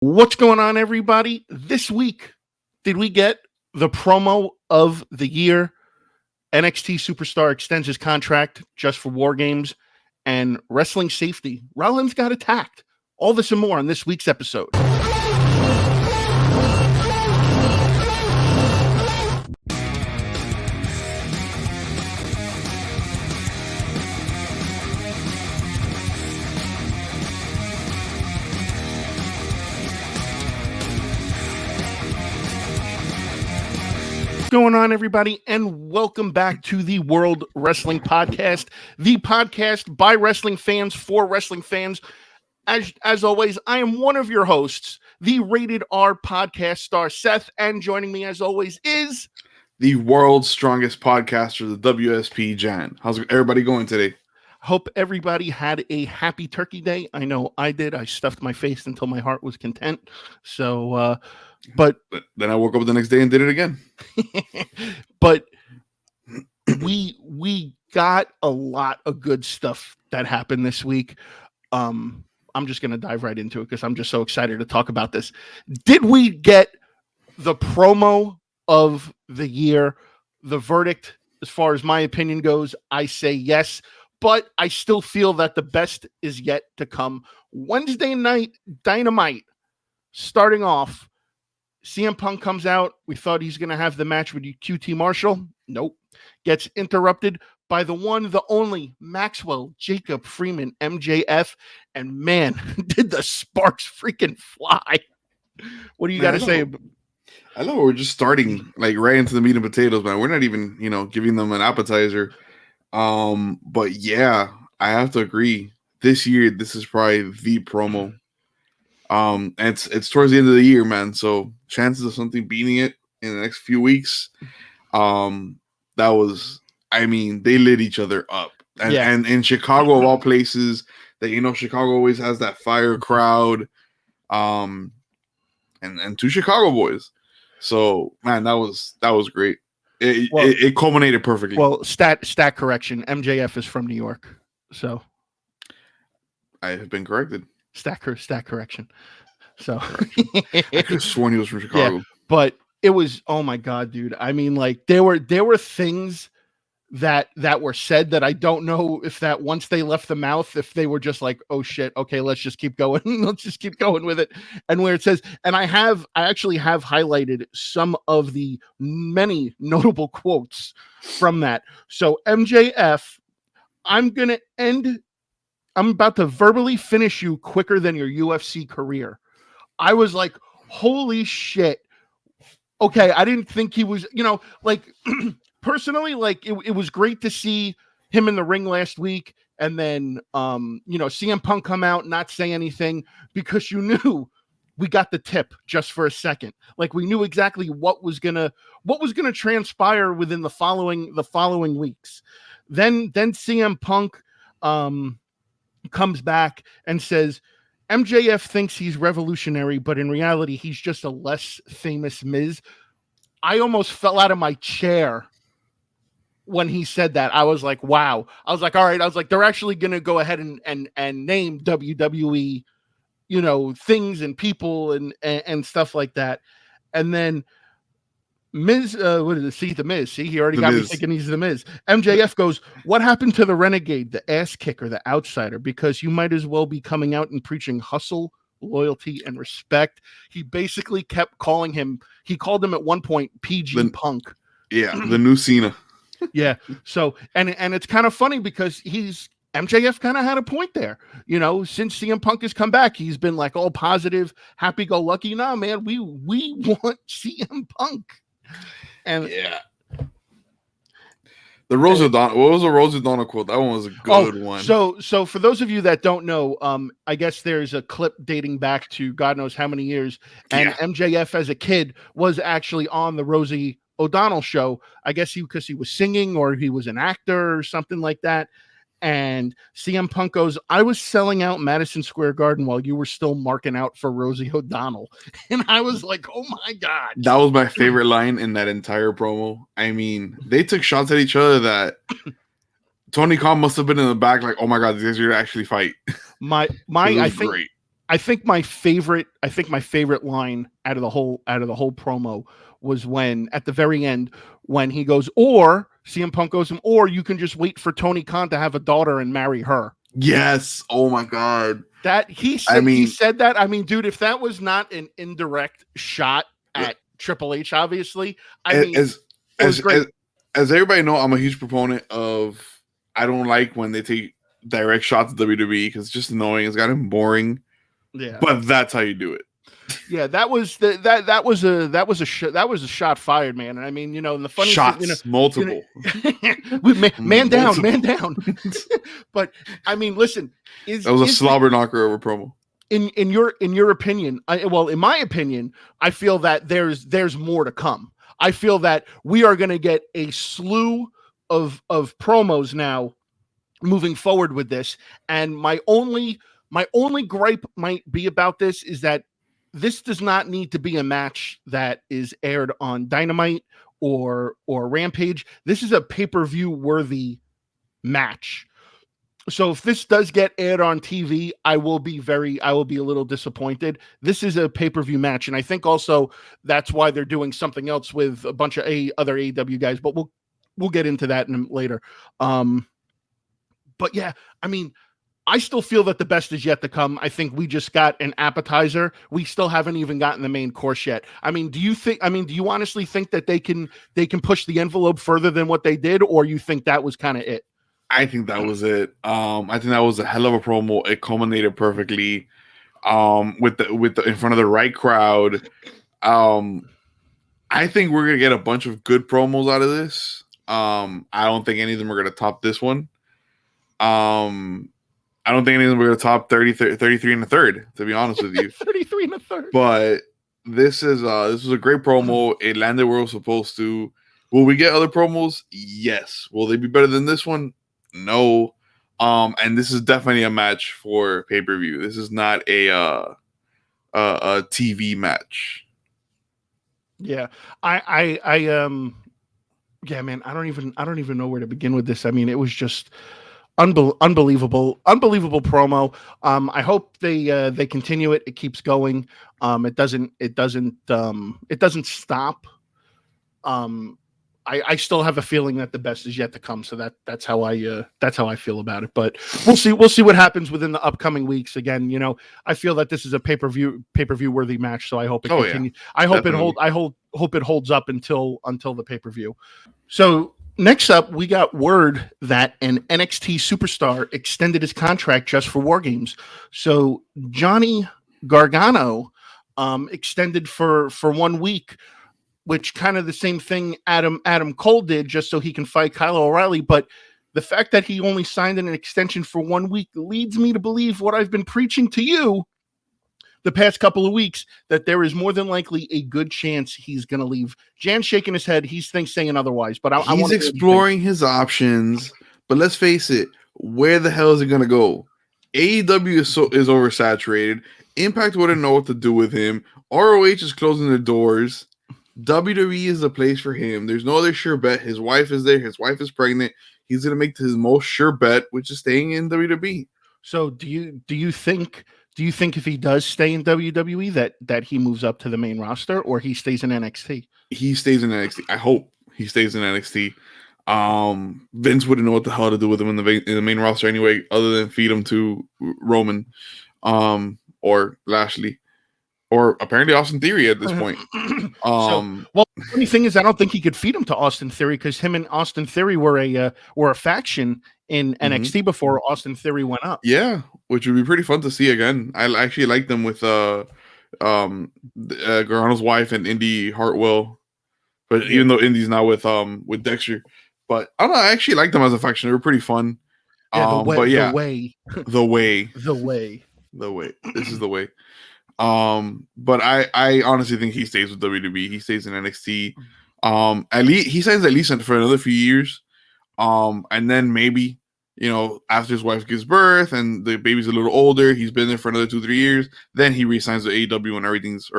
What's going on, everybody? This week, did we get the promo of the year? NXT Superstar extends his contract just for War Games, and wrestling safety. Rollins got attacked. All this and more on this week's episode. Going on, everybody, and welcome back to the World Wrestling Podcast, the podcast by wrestling fans for wrestling fans. As always, I am one of your hosts, the Rated R podcast star Seth, and joining me as always is the world's strongest podcaster, the WSP Jan. How's everybody going today? Hope everybody had a happy Turkey Day. I know I did. I stuffed my face until my heart was content. So, but then I woke up the next day and did it again. But we got a lot of good stuff that happened this week. I'm just going to dive right into it because I'm just so excited to talk about this. Did we get the promo of the year? The verdict, as far as my opinion goes, I say yes, but I still feel that the best is yet to come. Wednesday night Dynamite, starting off, CM Punk comes out. We thought he's going to have the match with QT Marshall. Nope. Gets interrupted by the one, the only Maxwell Jacob Freeman, MJF. And man, did the sparks freaking fly. What do you got to say? I know we're just starting like right into the meat and potatoes, man. We're not even, giving them an appetizer. But yeah, I have to agree. This year, this is probably the promo. And it's towards the end of the year, man. So chances of something beating it in the next few weeks. They lit each other up. And in Chicago, of all places, that Chicago always has that fire crowd. And two Chicago boys. So man, that was great. It culminated perfectly. Well, stat correction. MJF is from New York. So I have been corrected. Stat correction. So I could have sworn he was from Chicago. Yeah, but it was, oh my God, dude. I mean, like there were things that were said that I don't know if that once they left the mouth, if they were just like, oh shit, okay, let's just keep going. Let's just keep going with it. And where it says, and I actually have highlighted some of the many notable quotes from that. So MJF, I'm about to verbally finish you quicker than your UFC career. I was like, holy shit. Okay, I didn't think he was, personally, like it was great to see him in the ring last week. And then, CM Punk come out, not say anything, because you knew we got the tip just for a second. Like we knew exactly what was gonna transpire within the following weeks. Then CM Punk comes back and says MJF thinks he's revolutionary, but in reality, he's just a less famous Miz. I almost fell out of my chair when he said that. I was like, wow. I was like, all right. I was like, they're actually going to go ahead and name WWE, things and people and stuff like that. And then Miz, what is it? See the Miz. See, he already got me thinking he's the Miz. MJF goes, what happened to the renegade, the ass kicker, the outsider? Because you might as well be coming out and preaching hustle, loyalty, and respect. He basically kept calling him, he called him at one point PG Punk. Yeah, the new Cena. Yeah. So, and it's kind of funny because MJF kind of had a point there. Since CM Punk has come back, he's been like all positive, happy-go-lucky. Nah, man, we want CM Punk. And yeah, the Rose O'Donnell. What was the Rose O'Donnell quote? That one was a good one. So for those of you that don't know, I guess there's a clip dating back to God knows how many years, and MJF as a kid was actually on the Rosie O'Donnell show. I guess because he was singing or he was an actor or something like that. And CM Punk goes, I was selling out Madison Square Garden while you were still marking out for Rosie O'Donnell. And I was like, oh my God. That was my favorite line in that entire promo. I mean, they took shots at each other that Tony Khan must have been in the back like, oh my God, these guys are going to actually fight. I think great. I think my favorite line out of the whole promo was when at the very end when he goes, or CM Punk goes, or you can just wait for Tony Khan to have a daughter and marry her. Yes. Oh my God. That he said that. I mean, dude, if that was not an indirect shot at Triple H, obviously, it was great. As everybody know, I'm a huge proponent of. I don't like when they take direct shots at WWE because it's just annoying. It's gotten boring. Yeah, but that's how you do it. Yeah, that was a shot fired, man. And I mean, you know, and the funny shots, thing, multiple, man down. But I mean, listen, that was a slobber knocker over promo. In your opinion, in my opinion, I feel that there's more to come. I feel that we are going to get a slew of promos now moving forward with this. And my only gripe might be about this is that this does not need to be a match that is aired on Dynamite or Rampage. This is a pay-per-view worthy match. So if this does get aired on TV, I will be a little disappointed. This is a pay-per-view match, and I think also that's why they're doing something else with a bunch of other AEW guys, but we'll get into that later. But yeah, I mean, I still feel that the best is yet to come. I think we just got an appetizer. We still haven't even gotten the main course yet. I mean, do you honestly think that they can push the envelope further than what they did, or you think that was kind of it? I think that was it. I think that was a hell of a promo. It culminated perfectly. With the in front of the right crowd. I think we're gonna get a bunch of good promos out of this. I don't think any of them are gonna top this one. I don't think any of them are going to top 33 and a third, to be honest with you. 33 and a third. But this was a great promo. It landed where it was supposed to. Will we get other promos? Yes. Will they be better than this one? No. And this is definitely a match for pay-per-view. This is not a TV match. Yeah. Yeah, man, I don't even know where to begin with this. I mean, it was just unbelievable promo. I hope they continue it. It keeps going. It doesn't stop. I still have a feeling that the best is yet to come. So that's how I feel about it. But we'll see what happens within the upcoming weeks. Again, you know, I feel that this is a pay-per-view worthy match. So I hope it continues. Yeah, I hope it holds up until the pay-per-view. So next up, we got word that an NXT superstar extended his contract just for War Games. So Johnny Gargano extended for 1 week, which kind of the same thing Adam Cole did, just so he can fight Kyle O'Reilly. But the fact that he only signed an extension for 1 week leads me to believe what I've been preaching to you the past couple of weeks, that there is more than likely a good chance he's going to leave. Jan's shaking his head. He's saying otherwise, but he's exploring his options. But let's face it, where the hell is it going to go? AEW is oversaturated. Impact wouldn't know what to do with him. ROH is closing the doors. WWE is the place for him. There's no other sure bet. His wife is there. His wife is pregnant. He's going to make his most sure bet, which is staying in WWE. So do you think if he does stay in WWE that he moves up to the main roster, or he stays in NXT? He stays in NXT. I hope he stays in NXT. Vince wouldn't know what the hell to do with him in the main roster anyway, other than feed him to Roman, or Lashley, or apparently Austin Theory at this point. The funny thing is, I don't think he could feed him to Austin Theory, because him and Austin Theory were a faction in NXT before Austin Theory went up. Yeah, which would be pretty fun to see again. I actually like them with Gargano's wife and Indy Hartwell, but even though Indy's now with Dexter, but I don't know, I actually like them as a faction. They were pretty fun. The way. This is the way. But I honestly think he stays with WWE. He stays in NXT. At least he signs at least for another few years. And then maybe, you know, after his wife gives birth and the baby's a little older, he's been there for another 2-3 years. Then he resigns to AEW when everything's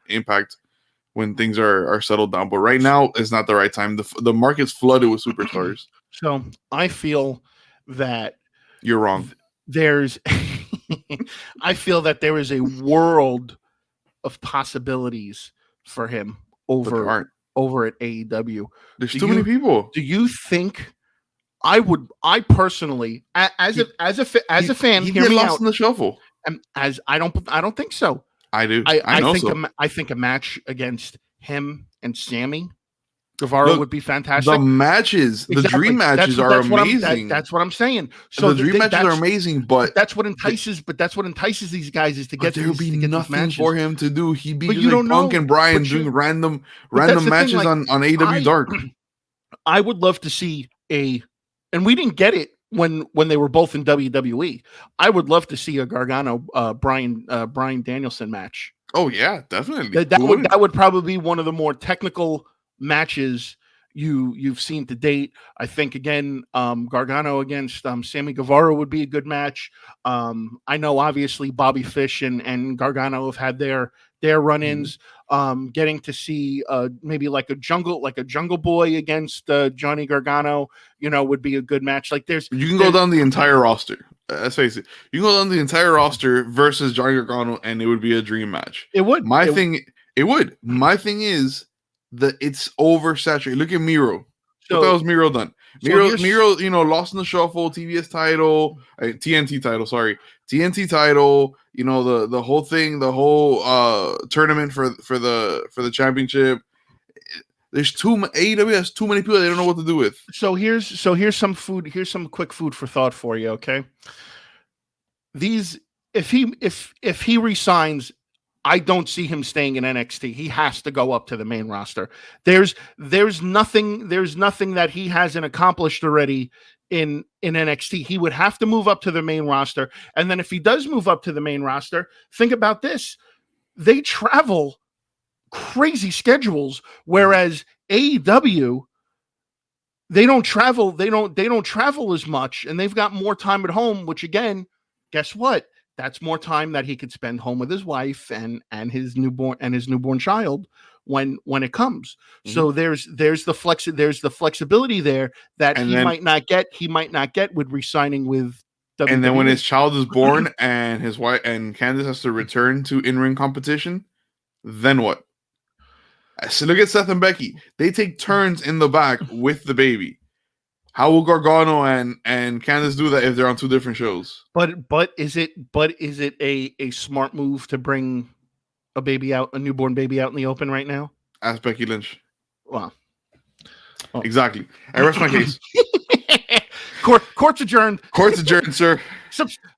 Impact, when things are settled down. But right now is not the right time. The market's flooded with superstars. So I feel that you're wrong. There's I feel that there is a world of possibilities for him But there aren't. over at AEW. There's too many people. Do you think I personally, as a fan, he hear get me lost out. in the shuffle. As I don't think so. I do. I think a match against him and Sammy Guevara would be fantastic. The matches, the dream matches are amazing. That's what I'm saying. So the dream matches are amazing, but that's what entices these guys is to get. There would be nothing for him to do. He'd be just like Punk and Brian doing random matches on AEW Dark. I would love to see and we didn't get it when they were both in WWE. I would love to see a Gargano Brian Danielson match. Oh yeah, definitely. That would probably be one of the more technical matches you've seen to date. I think again, Gargano against Sammy Guevara would be a good match. I know obviously Bobby Fish and Gargano have had their run-ins. Getting to see maybe like a jungle boy against Johnny Gargano, would be a good match. Like you can go down the entire roster. Let's face it, you can go down the entire roster versus Johnny Gargano, and it would be a dream match. It would. It would. My thing is that it's oversaturated. Look at Miro. What the hell's Miro done? Miro, lost in the shuffle, TBS title, TNT title, sorry. TNT title, the whole thing, the whole tournament for the championship. AEW has too many people they don't know what to do with. So here's some quick food for thought for you, okay? If he resigns, I don't see him staying in NXT. He has to go up to the main roster. There's nothing that he hasn't accomplished already in NXT. He would have to move up to the main roster. And then if he does move up to the main roster, think about this. They travel crazy schedules, whereas AEW, they don't travel as much, and they've got more time at home, which again, guess what? That's more time that he could spend home with his wife and his newborn child when it comes. Mm-hmm. So there's the flexibility there that he might not get with re-signing with WWE. And then when his child is born and his wife and Candice has to return to in-ring competition, then what? So look at Seth and Becky. They take turns in the back with the baby. How will Gargano and Candice do that if they're on two different shows? But is it a smart move to bring a newborn baby out in the open right now? Ask Becky Lynch. Wow. Oh. Exactly. I rest my case. Court's adjourned. Court's adjourned, sir.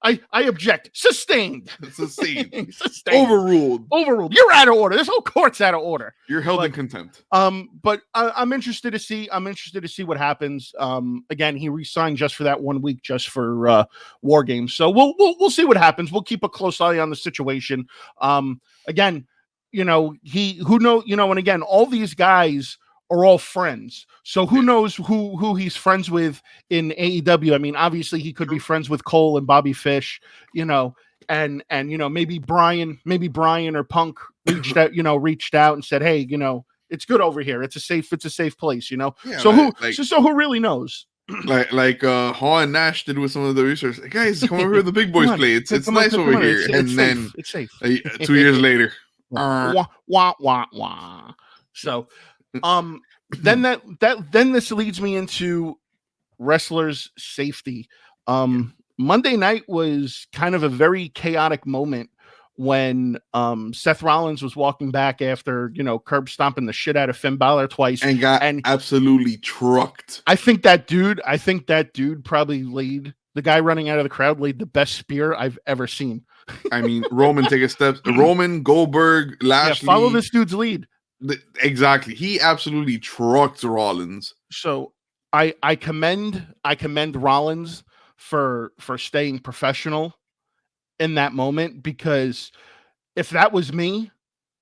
I object. Sustained. Sustained. Overruled. You're out of order. This whole court's out of order. You're held in contempt. But I'm interested to see. What happens. Again, he re-signed just for that 1 week, just for War Games. So we'll see what happens. We'll keep a close eye on the situation. Again, and again, all these guys are all friends. So who knows who he's friends with in AEW? I mean, obviously he could be friends with Cole and Bobby Fish, and maybe Brian or Punk reached out and said, hey, it's good over here. It's a safe place, Yeah, so who really knows? Like Hall and Nash did with some of the research. Like, guys, come over here, the big boys play. It's nice over here. It's safe. 2 years later. Wah, wah, wah, wah. So then this leads me into wrestlers' safety. Monday night was kind of a very chaotic moment when Seth Rollins was walking back after curb stomping the shit out of Finn Balor twice and got absolutely trucked. I think that dude probably laid the guy running out of the crowd laid the best spear I've ever seen. I mean, Roman take a step. Roman, Goldberg, Lashley. Follow this dude's lead. Exactly. He absolutely trucked Rollins. So I commend Rollins for staying professional in that moment, because if that was me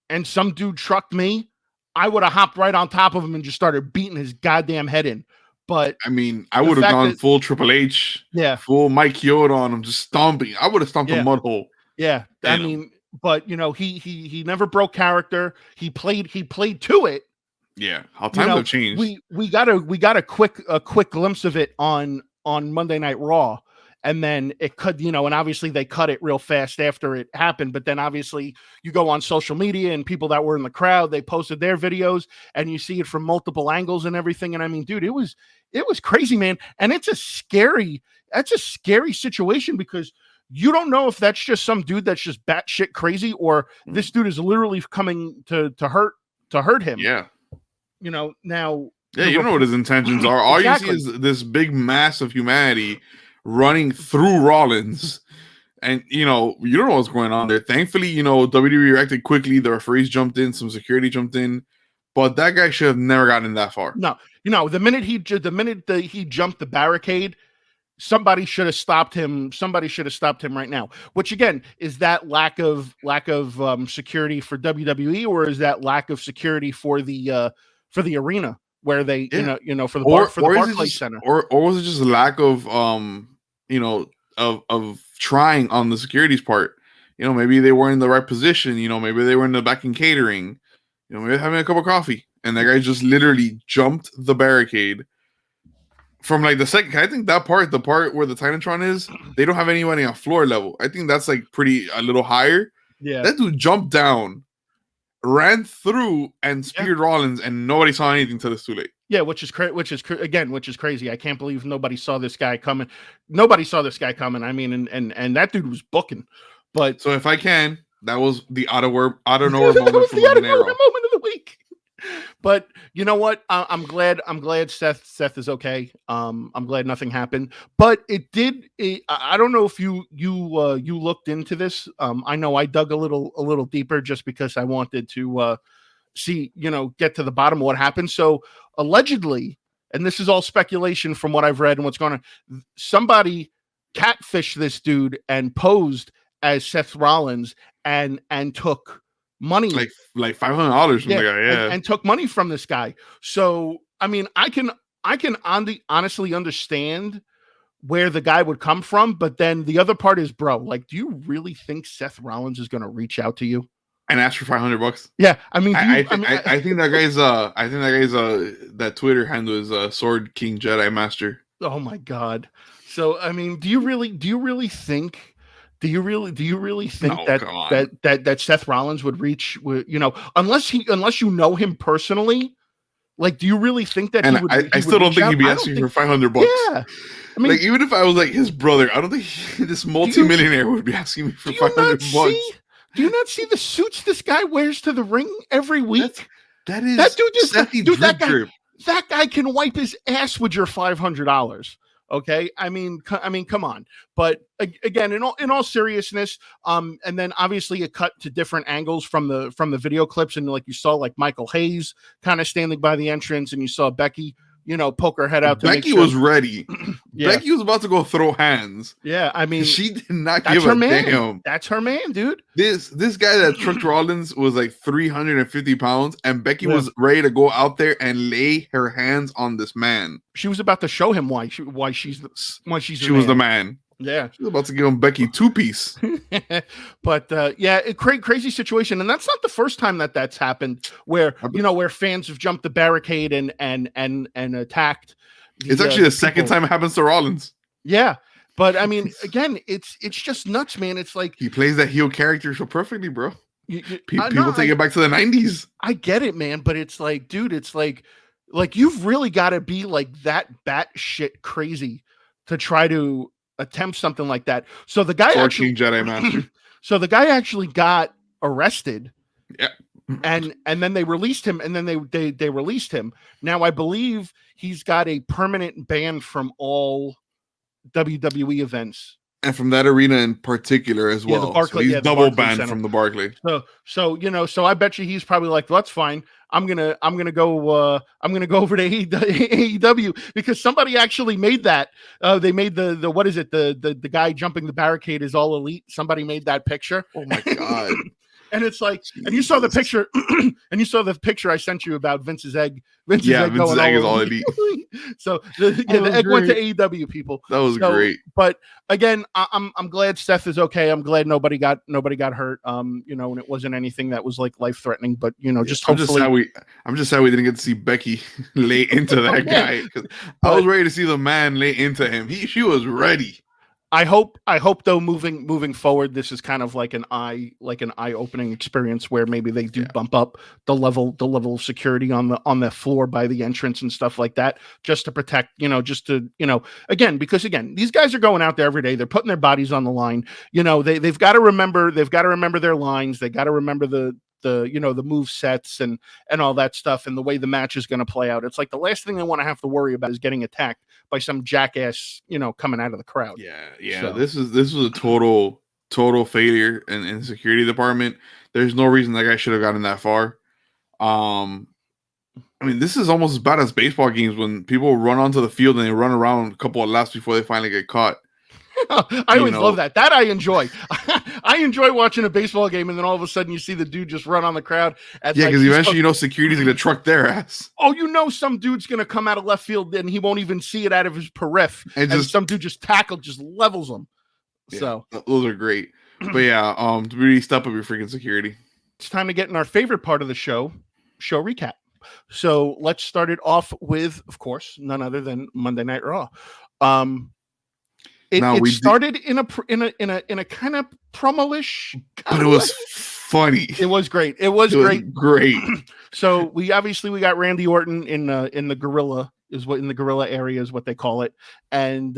and some dude trucked me, I would have hopped right on top of him and just started beating his goddamn head in. But I mean, I would have gone full Triple H, full Mike Chioda on him, just stomping. I would have stomped a mud hole. Yeah, damn. I mean, but he never broke character. He played to it. Yeah, how times have changed. We got a quick glimpse of it on Monday Night Raw, and then it could, and obviously they cut it real fast after it happened. But then obviously you go on social media and people that were in the crowd, they posted their videos and you see it from multiple angles and everything. And I mean, dude, it was crazy, man. And that's a scary situation because you don't know if that's just some dude that's just batshit crazy or this dude is literally coming to hurt him. Yeah. Now. Yeah, you don't know what his intentions are. All Exactly. you see is this big mass of humanity running through Rollins. And, you don't know what's going on there. Thankfully, WWE reacted quickly. The referees jumped in. Some security jumped in. But that guy should have never gotten that far. No. The minute he jumped the barricade, somebody should have stopped him. Somebody should have stopped him right now. Which, again, is that lack of security for WWE, or is that lack of security for the arena? Where they, for the Barclays Center, or was it just a lack of, of trying on the security's part? Maybe they weren't in the right position. Maybe they were in the back in catering. Maybe having a cup of coffee, and that guy just literally jumped the barricade from like the second. I think that part, the part where the Titantron is, they don't have anybody on floor level. I think that's like a little higher. Yeah, that dude jumped down, ran through and speared Rollins, and nobody saw anything till it's too late. Yeah, which is crazy. I can't believe nobody saw this guy coming. Nobody saw this guy coming. I mean, and that dude was booking. But so if I can, that was the out of nowhere moment from the moment of the week. But you know what? I'm glad Seth is okay. I'm glad nothing happened. But it did. I don't know if you looked into this. I know I dug a little deeper just because I wanted to see, get to the bottom of what happened. So allegedly, and this is all speculation from what I've read and what's going on, somebody catfished this dude and posed as Seth Rollins and took money, like $500 from the guy, and took money from this guy. So I mean, I can honestly understand where the guy would come from, but then the other part is, bro, like, do you really think Seth Rollins is going to reach out to you and ask for $500? Yeah, I mean, I think that guy's that Twitter handle is Sword King Jedi Master. Oh my God! So I mean, do you really think? Do you really think that Seth Rollins would reach? Unless you know him personally, like, do you really think that? And he would, I still don't think he'd be asking for $500. Yeah, I mean, like, even if I was like his brother, I don't think this multimillionaire would be asking me for $500. Do you not see the suits this guy wears to the ring every week? That dude that guy can wipe his ass with your $500. Okay, I mean, come on. But again, in all seriousness, and then obviously it cut to different angles from the video clips, and like you saw, like Michael Hayes kind of standing by the entrance, and you saw Becky, poke her head out. Becky was ready. Becky was about to go throw hands. Yeah, I mean, she did not give a damn. That's her man, dude. This guy that trucked Rollins was like 350 pounds, and Becky was ready to go out there and lay her hands on this man. She was about to show him why she's the man. Yeah, she was about to give him Becky 2-piece. But crazy situation, and that's not the first time that's happened. Where where fans have jumped the barricade and attacked. It's actually the second time it happens to Rollins. Yeah, but I mean, again, it's just nuts, man. It's like he plays that heel character so perfectly, bro. People take it back to the 90s. I get it, man, but it's like, dude, it's like you've really got to be like that batshit crazy to try to attempt something like that. So the guy King Jedi Master. So the guy actually got arrested. Yeah. And then they released him, and then they released him. Now I believe he's got a permanent ban from all WWE events. And from that arena in particular as well. The Barclay, so he's double banned from the Barclay. So I bet you he's probably like, well, that's fine. I'm gonna go over to AEW, because somebody actually made that. They made the what is it? The guy jumping the barricade is All Elite. Somebody made that picture. Oh my God. And it's like, and you saw the picture, I sent you about Vince's egg. Vince's egg is All Elite. So the egg went to AEW, people. That was great. But again, I'm glad Seth is okay. I'm glad nobody got hurt. And it wasn't anything that was like life threatening. But just hopefully, I'm just sad we didn't get to see Becky lay into that guy. I was ready to see the man lay into him. She was ready. I hope though moving forward, this is kind of like an eye opening experience where maybe they do bump up the level of security on the floor by the entrance and stuff like that, just to protect, again, because these guys are going out there every day, they're putting their bodies on the line, they've got to remember their lines, they got to remember the move sets and all that stuff and the way the match is going to play out. It's like the last thing they want to have to worry about is getting attacked by some jackass, coming out of the crowd. Yeah. So. This was a total failure in security department. There's no reason that guy should have gotten that far. I mean, this is almost as bad as baseball games when people run onto the field and they run around a couple of laps before they finally get caught. I always love that. That I enjoy. I enjoy watching a baseball game, and then all of a sudden you see the dude just run on the crowd. Because eventually security's going to truck their ass. Oh, some dude's going to come out of left field and he won't even see it out of his periph. And some dude just levels him. Yeah, so those are great. But to really step up your freaking security. It's time to get in our favorite part of the show recap. So let's start it off with, of course, none other than Monday Night Raw. It started in a kind of promo-ish, but it was funny. It was great. It was great. So we got Randy Orton in the gorilla area is what they call it, and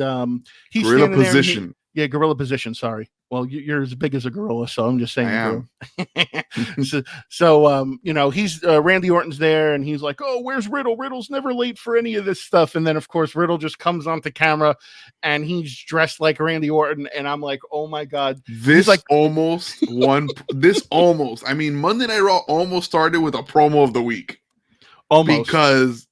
he's gorilla standing position. There gorilla position. Sorry. Well, you're as big as a gorilla, so I'm just saying. I am. He's Randy Orton's there, and he's like, "Oh, where's Riddle? Riddle's never late for any of this stuff." And then, of course, Riddle just comes onto camera, and he's dressed like Randy Orton, and I'm like, "Oh my god!" This almost. I mean, Monday Night Raw almost started with a promo of the week, because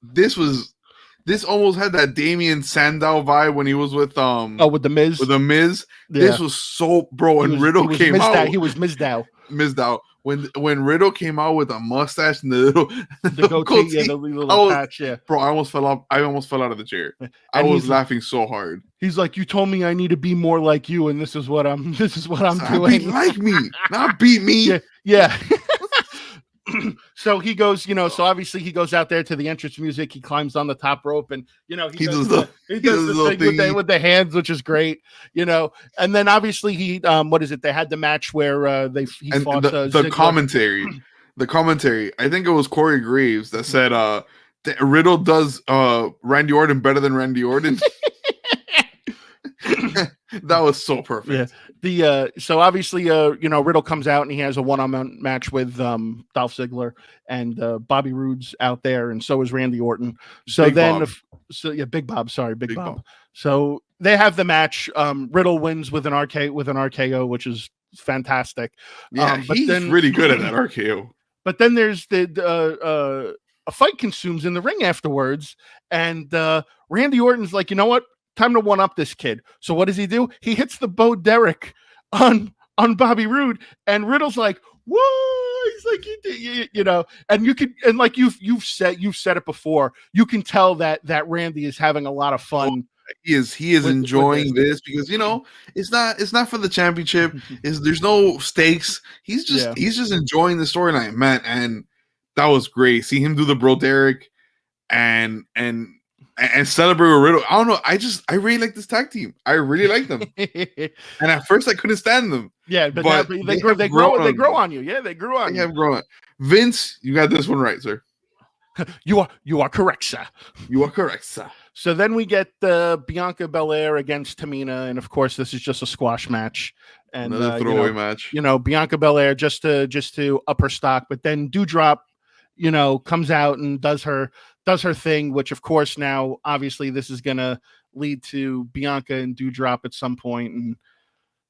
this almost had that Damien Sandow vibe when he was with with the Miz. With the Miz. Yeah. This was so and Riddle came out. He was Mizdow. Mizdow. When Riddle came out with a mustache and the goatee, the little patch, Bro, I almost fell out of the chair. I was laughing so hard. He's like, "You told me I need to be more like you, and this is what I'm doing." Be like me, not beat me. Yeah. So he goes, so obviously he goes out there to the entrance music. He climbs on the top rope, and he does the thing with the hands, which is great. And then obviously he they had the match where he fought the commentary. The commentary. I think it was Corey Graves that said Riddle does Randy Orton better than Randy Orton. That was so perfect. Yeah. So obviously Riddle comes out and he has a one-on-one match with Dolph Ziggler, and Bobby Roode's out there, and so is Randy Orton. So Big Bob. Sorry, Big Bob. So they have the match. Riddle wins with an RKO, which is fantastic. Yeah, but he's really good at that RKO. But then there's a fight consumes in the ring afterwards, and Randy Orton's like, "You know what? Time to one up this kid." So what does he do? He hits the Bo Derek on Bobby Roode, and Riddle's like, "Whoa!" He's like, and you could, and like you've said it before. You can tell that Randy is having a lot of fun. He is enjoying this because it's not for the championship. There's no stakes. He's just enjoying the storyline, man. And that was great. See him do the Bro Derek and celebrate with Riddle. I don't know. I really like this tag team. I really like them. And at first I couldn't stand them. Yeah, but they grow on you. Yeah, they grew on you. They have grown. Vince, you got this one right, sir. You are correct, sir. You are correct, sir. So then we get Bianca Belair against Tamina, and of course this is just a squash match. And another throwaway match. Bianca Belair just to up her stock, but then Doudrop, comes out and does her thing, which of course now obviously this is gonna lead to Bianca and Doudrop at some point, and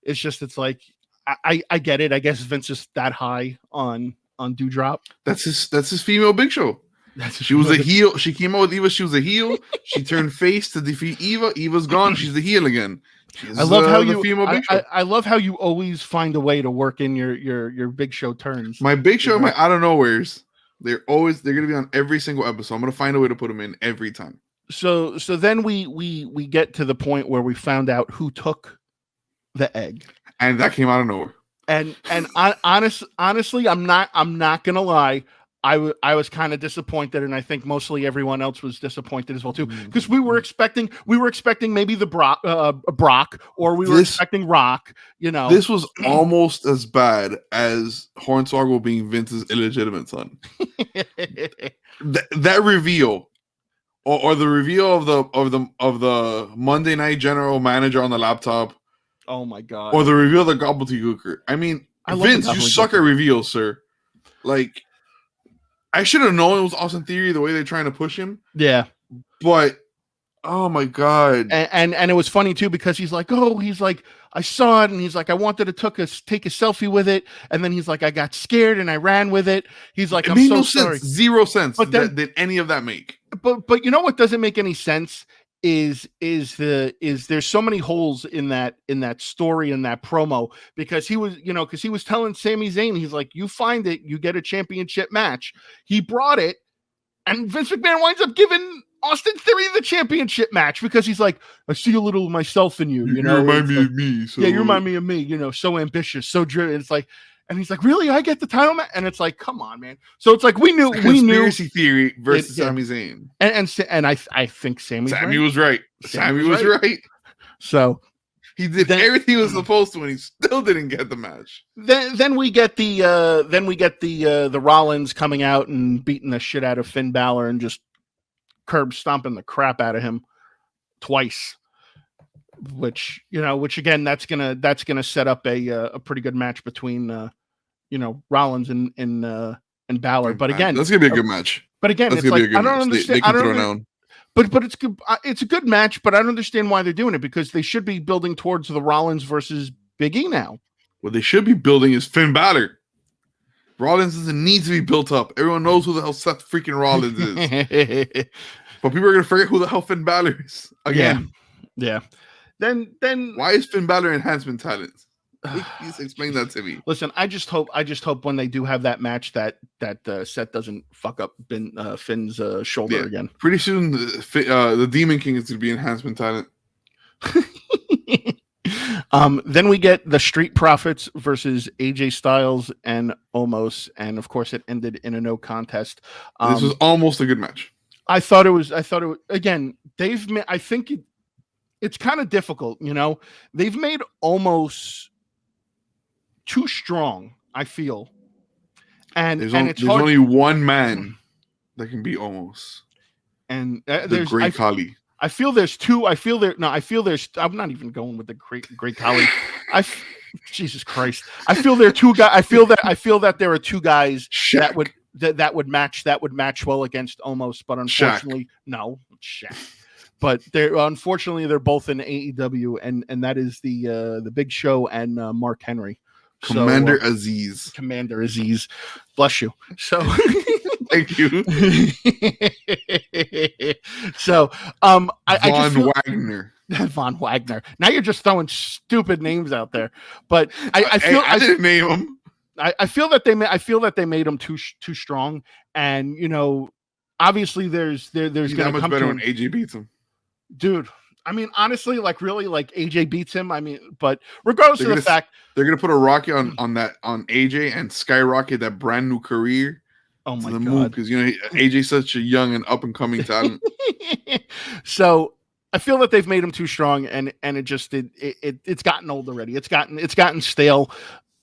it's like I get it. I guess Vince is that high on Doudrop. That's his female Big Show. She was a heel. She came out with Eva. She was a heel. She turned face to defeat Eva. Eva's gone. She's the heel again. I love how I love how you always find a way to work in your Big Show turns. My Big Show, my out of nowheres. They're going to be on every single episode. I'm going to find a way to put them in every time. So then we get to the point where we found out who took the egg, and that came out of nowhere. And honestly, I'm not gonna lie. I was kind of disappointed, and I think mostly everyone else was disappointed as well too, because we were expecting maybe the Brock, or we were expecting Rock. This was almost as bad as Hornswoggle being Vince's illegitimate son. that reveal, or the reveal of the Monday Night General Manager on the laptop. Oh my god! Or the reveal of the Gobbledygooker. I mean, Vince, you suck at reveals, sir. Like, I should have known it was Austin Theory the way they're trying to push him. Yeah, but oh my god! And it was funny too, because he's like, I saw it, and he's like, I wanted to take a selfie with it, and then he's like, I got scared and I ran with it. He's like, it I'm made so no sorry. Sense. Zero sense. But then, did any of that make? But you know what doesn't make any sense is there's so many holes in that story, in that promo, because he was telling Sami Zayn, he's like, you find it, you get a championship match. He brought it, and Vince McMahon winds up giving Austin Theory the championship match, because he's like, I see a little of myself in you. You remind me of me. So. Yeah, you remind me of me. So ambitious, so driven. It's like, and he's like, really? I get the title match? And it's like, come on, man. So it's like we knew conspiracy theory versus Sami Zayn, and I think Sami was right. Sammy was right. So he did everything he was supposed to, and he still didn't get the match. Then we get the Rollins coming out and beating the shit out of Finn Balor and just curb stomping the crap out of him twice. Which again, that's gonna set up a pretty good match between Rollins and Balor. But again, that's gonna be a good match. But again, it's like, I don't understand. They can throw down. But it's good. It's a good match, but I don't understand why they're doing it, because they should be building towards the Rollins versus Big E now. What they should be building is Finn Balor. Rollins doesn't need to be built up. Everyone knows who the hell Seth freaking Rollins is. But people are gonna forget who the hell Finn Balor is again. Yeah. Then why is Finn Balor enhancement talent? Please explain that to me. Listen, I just hope when they do have that match that Seth doesn't fuck up Finn's shoulder again. Pretty soon, the Demon King is going to be enhancement talent. Then we get the Street Profits versus AJ Styles and Omos, and of course, it ended in a no contest. This was almost a good match. I thought it was again. I think it's kind of difficult. They've made Omos too strong, I feel, and there's only one man that can be Omos, and the Great Khali. I feel there's two. I'm not even going with the Great Khali. Jesus Christ! I feel there are two guys. I feel that there are two guys Shaq. that would match well against Omos, but unfortunately, no, Shaq. But unfortunately they're both in AEW, and that is the Big Show and Mark Henry. Commander Aziz. Commander Aziz. Bless you. So thank you. So Von Wagner. Von Wagner. Now you're just throwing stupid names out there. But I feel I didn't name him. I feel that they made him too strong, and obviously there's He's gonna not much come better to when AJ beats him. Dude, I mean, honestly, AJ beats him. I mean, but regardless of the fact, they're gonna put a rocket on AJ and skyrocket that brand new career. Oh my god! Because AJ's such a young and up and coming talent. So I feel that they've made him too strong, and it just it's gotten old already. It's gotten stale.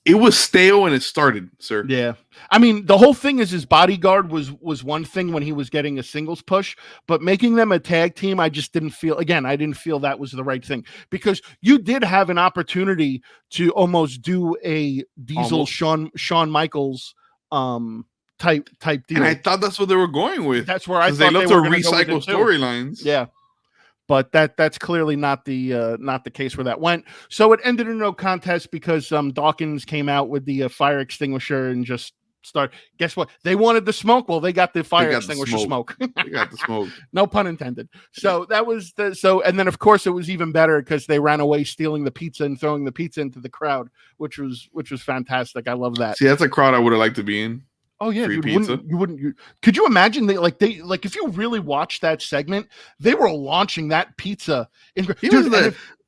It was stale when it started, sir. Yeah. I mean, the whole thing is his bodyguard was one thing when he was getting a singles push, but making them a tag team, I just didn't feel, I didn't feel that was the right thing, because you did have an opportunity to almost do a Diesel Shawn Michaels type deal. And I thought that's what they were going with. That's where I thought they love to recycle storylines. Yeah. But that's clearly not the case where that went. So it ended in no contest because Dawkins came out with the fire extinguisher and just started. Guess what? They wanted the smoke. Well, they got the fire extinguisher smoke. They got the smoke. No pun intended. So that was and then of course it was even better because they ran away stealing the pizza and throwing the pizza into the crowd, which was fantastic. I love that. See, that's a crowd I would have liked to be in. Oh yeah, dude, could you imagine if you really watched that segment, they were launching that pizza in, dude,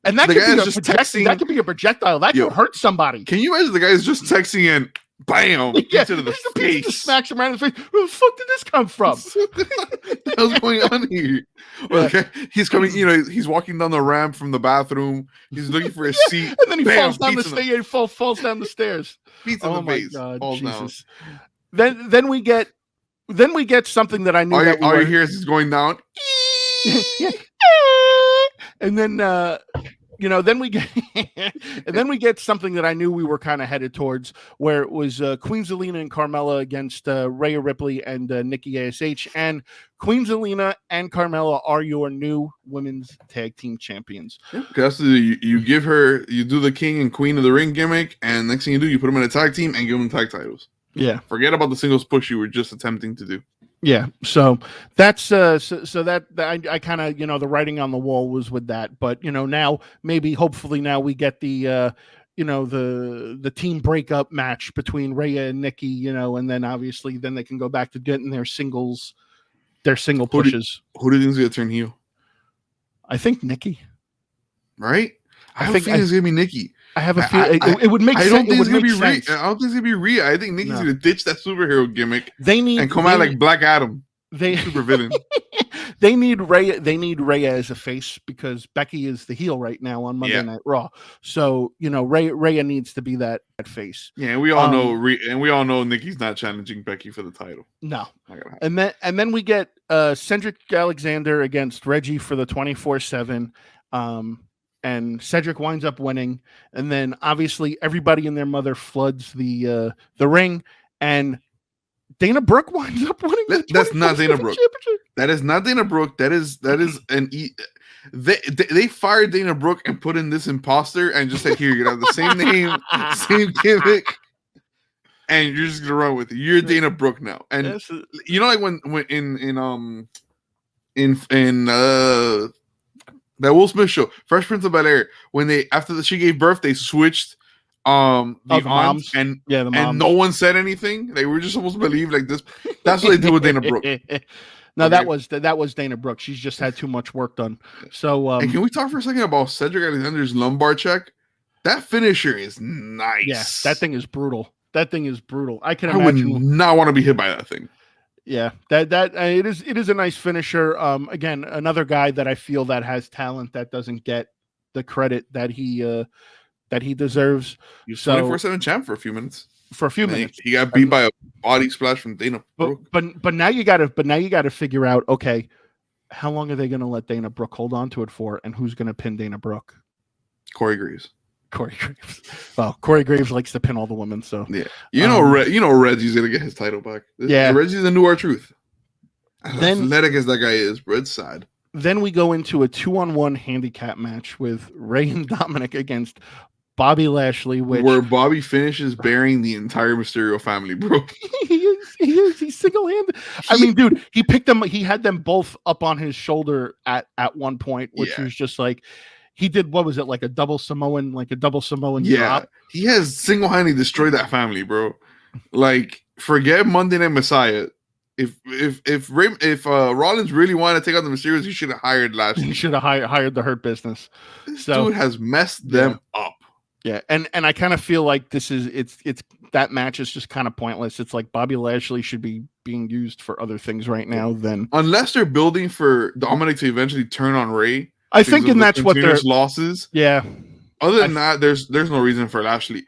and that could be a projectile that could hurt somebody. Can you imagine the guys just texting in, Bam! Yeah, To the there's a piece that face. smacks him right in the face. Where the fuck did this come from? What's going on here? Okay, he's coming. He's walking down the ramp from the bathroom. He's looking for a seat, and then he bam, falls down the stairs. He falls down the stairs. Beats in the my face. God, falls Jesus! down. Then we get something that I knew that all you hear is going down. And then then we get something that I knew we were kind of headed towards, where it was Queen Zelina and Carmella against Rhea Ripley and Nikki ASH, and Queen Zelina and Carmella are your new women's tag team champions. Yeah, because you give her, you do the king and queen of the ring gimmick, and next thing you do, you put them in a tag team and give them tag titles. Yeah, forget about the singles push you were just attempting to do. Yeah, so that's so that I kind of the writing on the wall was with that, but now maybe hopefully now we get the the team breakup match between Rhea and Nikki, and then obviously then they can go back to getting their single pushes. Who do you think is gonna turn heel? I think Nikki. Right? I think it's gonna be Nikki. I have a feeling it would make sense. I don't think it's gonna be Rhea. I don't think it's gonna be Rhea. I think Nikki's gonna ditch that superhero gimmick. And come out like Black Adam. Super villain. They need Rhea as a face because Becky is the heel right now on Monday Night Raw. So Rhea needs to be that face. Yeah, and we all know Nikki's not challenging Becky for the title. No. And then we get Cedric Alexander against Reggie for the 24/7. And Cedric winds up winning, and then obviously everybody and their mother floods the ring, and Dana Brooke winds up winning. That's not Dana Brooke. That is not Dana Brooke. That is they fired Dana Brooke and put in this imposter and just said, here, you have the same name, same gimmick, and you're just gonna run with it. You're Dana Brooke now, and like when in that Will Smith show, Fresh Prince of Bel-Air, when she gave birth, they switched the moms and no one said anything. They were just supposed to believe like this. That's what they did with Dana Brooke. No, okay. that was Dana Brooke. She's just had too much work done. So and can we talk for a second about Cedric Alexander's lumbar check? That finisher is nice. Yeah, that thing is brutal. I can imagine. I would not want to be hit by that thing. Yeah, that it is a nice finisher. Again, another guy that I feel that has talent that doesn't get the credit that he deserves. He was 24/7 champ for a few minutes. He got beat by a body splash from Dana Brooke. But now you got to figure out, okay, how long are they going to let Dana Brooke hold on to it for, and who's going to pin Dana Brooke? Corey Graves. Well, Corey Graves likes to pin all the women, so yeah. Reggie's gonna get his title back. Reggie's the new R-Truth. Then athletic as that guy is, Red's side. Then we go into a 2-on-1 handicap match with Ray and Dominic against Bobby Lashley, where Bobby finishes burying the entire Mysterio family, bro. He's single-handed. I mean, dude, he picked them. He had them both up on his shoulder at one point, which was just like. He did, what was it, like a double Samoan drop? He has single-handedly destroyed that family, bro. Like, forget Monday Night Messiah. If Rollins really wanted to take out the Mysterios, he should have hired Lashley. He should have hired the Hurt Business. This dude has messed them up. Yeah, and I kind of feel like it's that match is just kind of pointless. It's like Bobby Lashley should be being used for other things right now than unless they're building for Dominic to eventually turn on Ray. I think, and that's what their losses. Yeah. Other than that, there's no reason for Lashley.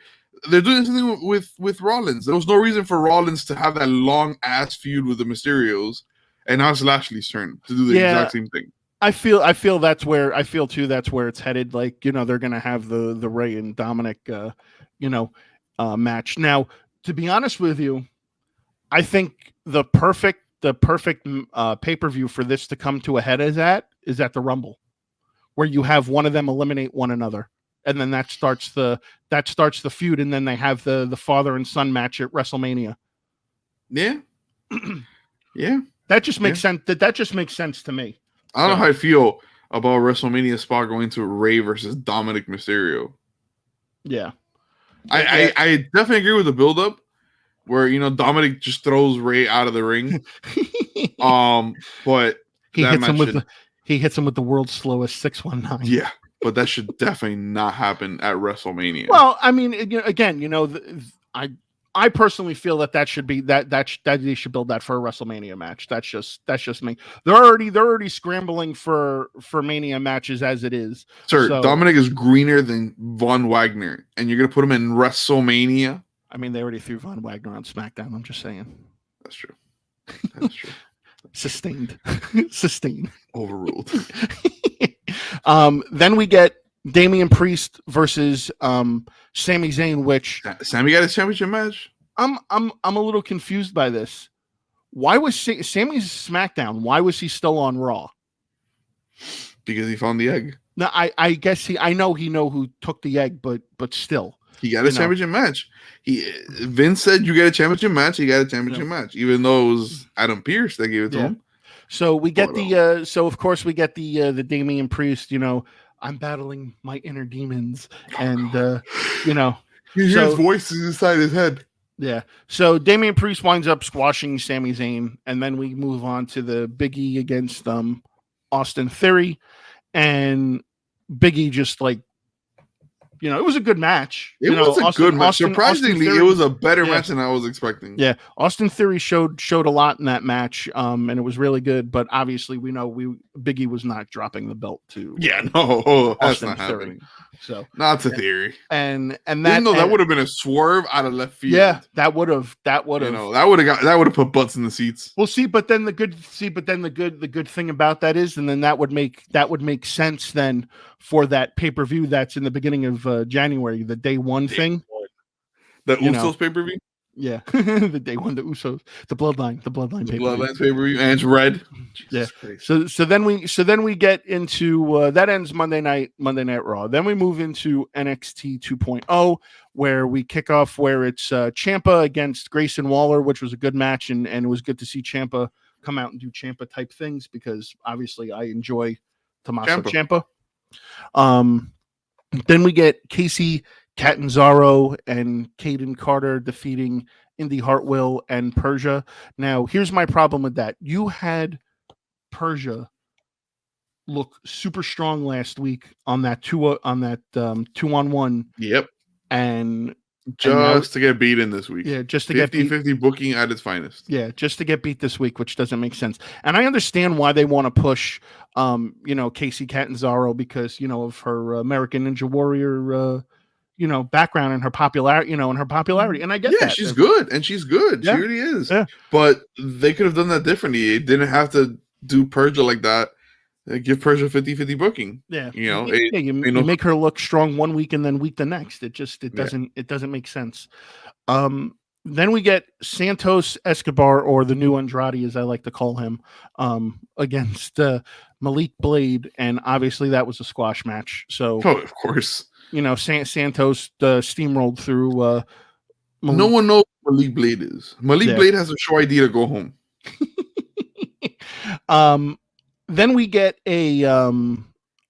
They're doing something with Rollins. There was no reason for Rollins to have that long ass feud with the Mysterios, and now it's Lashley's turn to do the exact same thing. I feel that's where it's headed. Like they're gonna have the Ray and Dominic match. Now, to be honest with you, I think the perfect pay-per-view for this to come to a head is at the Rumble, where you have one of them eliminate one another, and then that starts the feud, and then they have the father and son match at WrestleMania. Yeah, yeah, that just makes sense. That just makes sense to me. I don't know how I feel about WrestleMania spot going to Ray versus Dominic Mysterio. Yeah, I definitely agree with the build-up, where Dominic just throws Ray out of the ring. But he hits him with the world's slowest 619. Yeah, but that should definitely not happen at WrestleMania. Well, I mean, again, I personally feel that should be that they should build that for a WrestleMania match. That's just me. They're already scrambling for Mania matches as it is. Sir, So, Dominic is greener than Von Wagner, and you're gonna put him in WrestleMania. I mean, they already threw Von Wagner on SmackDown. I'm just saying. That's true. That's true. Sustained. Overruled. Then we get Damien Priest versus Sami Zayn, which Sami got his championship match. I'm a little confused by this. Why was Sami's SmackDown? Why was he still on Raw? Because he found the egg. No, I guess I know who took the egg, but still. He got a championship match. Vince said you get a championship match. He got a championship match, even though it was Adam Pearce that gave it to him. So we get so of course we get the Damien Priest. I'm battling my inner demons, and he hears voices inside his head. Yeah. So Damien Priest winds up squashing Sami Zayn, and then we move on to the Big E against Austin Theory, and Big E just it was a good match. It was a good match. Surprisingly, it was a better match than I was expecting. Yeah, Austin Theory showed a lot in that match, and it was really good. But obviously, we know Big E was not dropping the belt to. Yeah, no, that's Austin not Theory. happening. So not to Theory, and that even though that would have been a swerve out of left field. Yeah, that would have. That would have put butts in the seats. We'll see, but then the good thing about that is, and then that would make sense then for that pay-per-view that's in the beginning of January, the day one thing. The Usos pay-per-view? Yeah. The day one, the Usos, the Bloodline pay-per-view. Bloodline pay-per-view, and it's red. Yeah. So then we get into that ends Monday Night Raw. Then we move into NXT 2.0, where we kick off where it's Ciampa against Grayson Waller, which was a good match, and it was good to see Ciampa come out and do Ciampa type things, because obviously I enjoy Tommaso Ciampa. Then we get Casey Catanzaro and Caden Carter defeating Indy Hartwell and Persia. Now, here's my problem with that. You had Persia look super strong last week on that 2-on-1. Yep. And to get beaten this week. Yeah, just to 50-50 booking at its finest. Yeah, just to get beat this week, which doesn't make sense. And I understand why they want to push Casey Catanzaro, because of her American Ninja Warrior background and her popularity, And I get that. She's good. And she's good. Yeah. She really is. Yeah. But they could have done that differently. They didn't have to do Persia like that. Give Persia 50-50 booking. Yeah. You make her look strong one week and then weak the next. It doesn't make sense. Then we get Santos Escobar, or the new Andrade, as I like to call him, against Malik Blade, and obviously that was a squash match. So, of course, Santos steamrolled through. Malik. No one knows what Malik Blade is. Malik Blade has a show idea to go home. Then we get a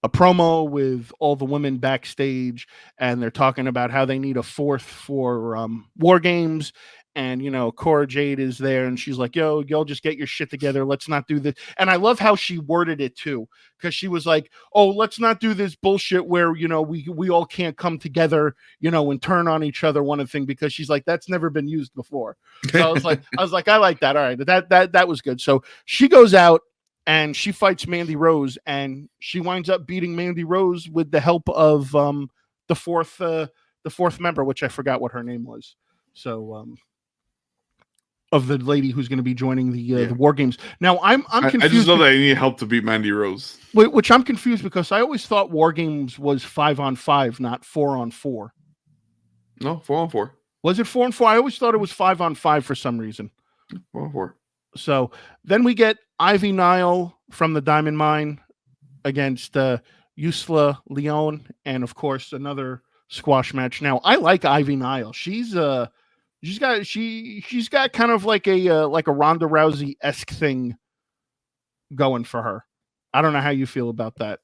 promo with all the women backstage, and they're talking about how they need a fourth for War Games. And Cora Jade is there, and she's like, "Yo, y'all just get your shit together. Let's not do this." And I love how she worded it too, because she was like, "Oh, let's not do this bullshit where we all can't come together, and turn on each other." One thing, because she's like, that's never been used before. So I was like, I like that. All right, that was good. So she goes out and she fights Mandy Rose, and she winds up beating Mandy Rose with the help of the fourth member, which I forgot what her name was. So of the lady who's going to be joining the War Games. Now I'm confused. I just know that I need help to beat Mandy Rose. Which I'm confused, because I always thought War Games was 5-on-5, not 4-on-4. No, 4-on-4. Was it 4-on-4? I always thought it was 5-on-5 for some reason. 4-on-4. So then we get Ivy Nile from the Diamond Mine against Yusla Leon, and of course another squash match. Now I like Ivy Nile. She's got kind of like a Ronda Rousey-esque thing going for her. I don't know how you feel about that.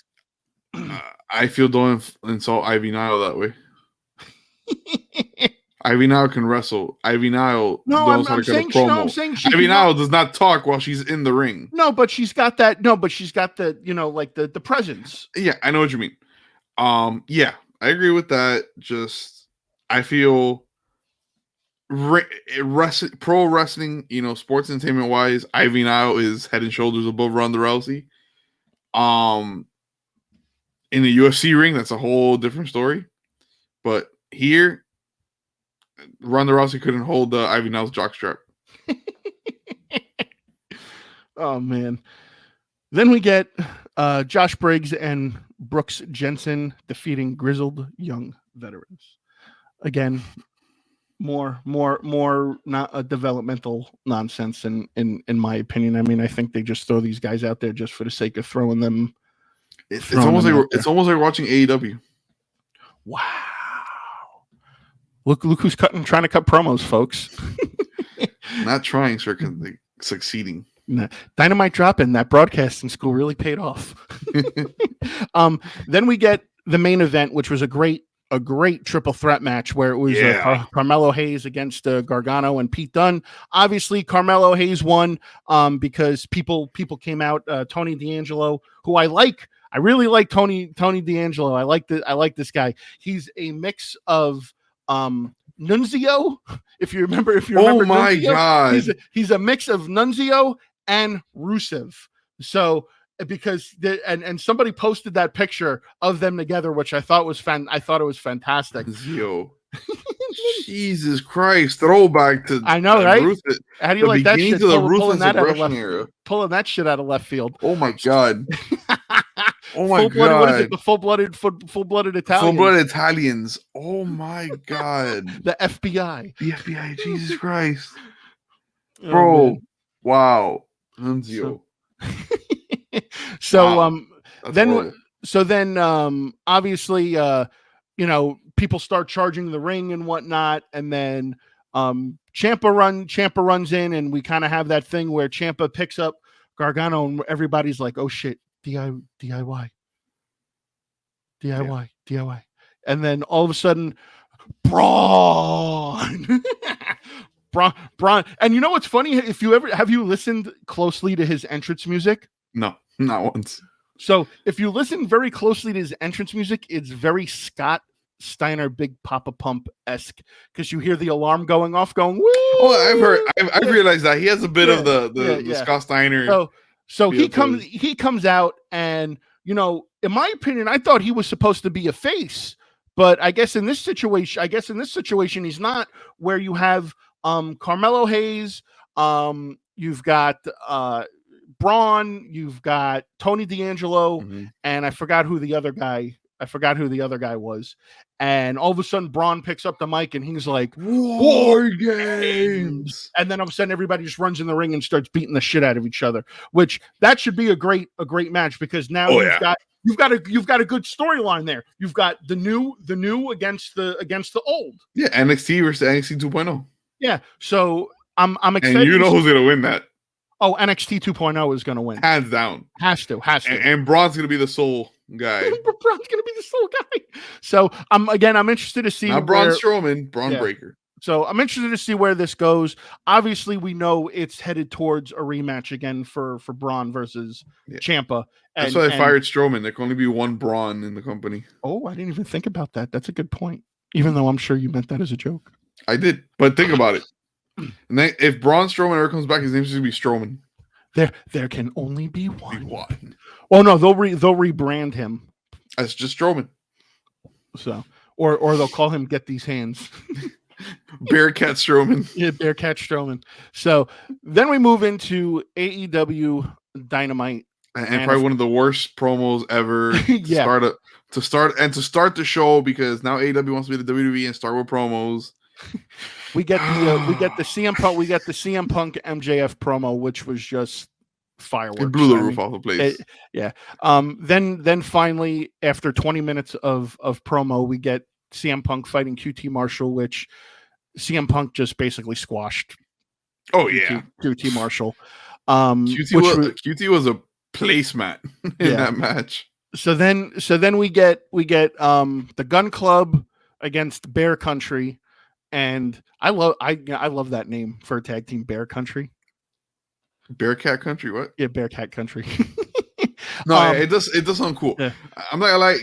I feel don't insult Ivy Nile that way. Ivy Nile can wrestle. Ivy Nile knows how to get a promo. No, I'm saying Ivy Nile does not talk while she's in the ring. No, but she's got that. No, but she's got the the presence. Yeah, I know what you mean. Yeah, I agree with that. Just I feel pro wrestling, sports entertainment wise, Ivy now is head and shoulders above Ronda Rousey. In the UFC ring, that's a whole different story. But here, Ronda Rousey couldn't hold Ivy Now's jockstrap. Oh man. Then we get Josh Briggs and Brooks Jensen defeating grizzled young veterans. Again, more not developmental nonsense in my opinion. I mean, I think they just throw these guys out there just for the sake of throwing them. It's almost like watching AEW. Wow. Look who's trying to cut promos, folks. Not trying, sir, succeeding. Dynamite dropping. That broadcasting school really paid off. Then we get the main event, which was a great triple threat match where it was Carmelo Hayes against Gargano and Pete Dunne. Obviously, Carmelo Hayes won because people came out. Tony D'Angelo, who I like. I really like Tony D'Angelo. I like this guy. He's a mix of Nunzio. If you remember, oh my Nunzio, God, he's a mix of Nunzio and Rusev. So because and somebody posted that picture of them together, which I thought was I thought it was fantastic. Yo, Jesus Christ! Throwback to I know, right? Rusev, how do you like that shit? Pulling that shit out of left field. Oh my God! Oh my God! What is it? The full-blooded Italians. Full-blooded Italians. Oh my God! The FBI. The FBI. Jesus Christ, bro! Wow, Nunzio. So then obviously people start charging the ring and whatnot, and then Ciampa runs in, and we kind of have that thing where Ciampa picks up Gargano and everybody's like, oh shit, DIY, and then all of a sudden Braun. Braun, and you know what's funny? If you have you listened closely to his entrance music? No, not once. So if you listen very closely to his entrance music, it's very Scott Steiner, Big Papa Pump-esque, because you hear the alarm going off, going, woo! Oh, I've realized that he has a bit of the Scott Steiner. So he comes out, and in my opinion, I thought he was supposed to be a face, but I guess in this situation, he's not. Where you have Carmelo Hayes, you've got Braun, you've got Tony D'Angelo, and I forgot who the other guy was. And all of a sudden, Braun picks up the mic and he's like, "War games!" And then all of a sudden, everybody just runs in the ring and starts beating the shit out of each other. Which that should be a great match, because now you've got a good storyline there. You've got the new against the old. Yeah, NXT versus NXT 2.0. Yeah, so I'm excited. And who's gonna win that? Oh, NXT 2.0 is gonna win, hands down. Has to. And Braun's gonna be the sole guy. Braun's gonna be the sole guy. So I'm interested to see. Not Braun Strowman, Braun Breaker. So I'm interested to see where this goes. Obviously, we know it's headed towards a rematch again for Braun versus Ciampa. That's why they fired Strowman. There can only be one Braun in the company. Oh, I didn't even think about that. That's a good point. Even though I'm sure you meant that as a joke. I did, but think about it. And then if Braun Strowman ever comes back, his name's going to be Strowman. There can only be one. Oh no, they'll rebrand him. That's just Strowman. So, or they'll call him Get These Hands. Bearcat Strowman. Yeah, Bearcat Strowman. So then we move into AEW Dynamite, and probably one of the worst promos ever. To start the show, because now AEW wants to be the WWE and start with promos. We get the CM Punk MJF promo, which was just fireworks. It blew the roof off the place. Then finally, after 20 minutes of promo, we get CM Punk fighting QT Marshall, which CM Punk just basically squashed. Oh yeah, QT Marshall. QT was a placemat in that match. So then we get the Gun Club against Bear Country. And I love that name for a tag team, Bear Country. Bearcat Country, what? Yeah, Bearcat Country. No, it does sound cool. Yeah. I'm not gonna lie,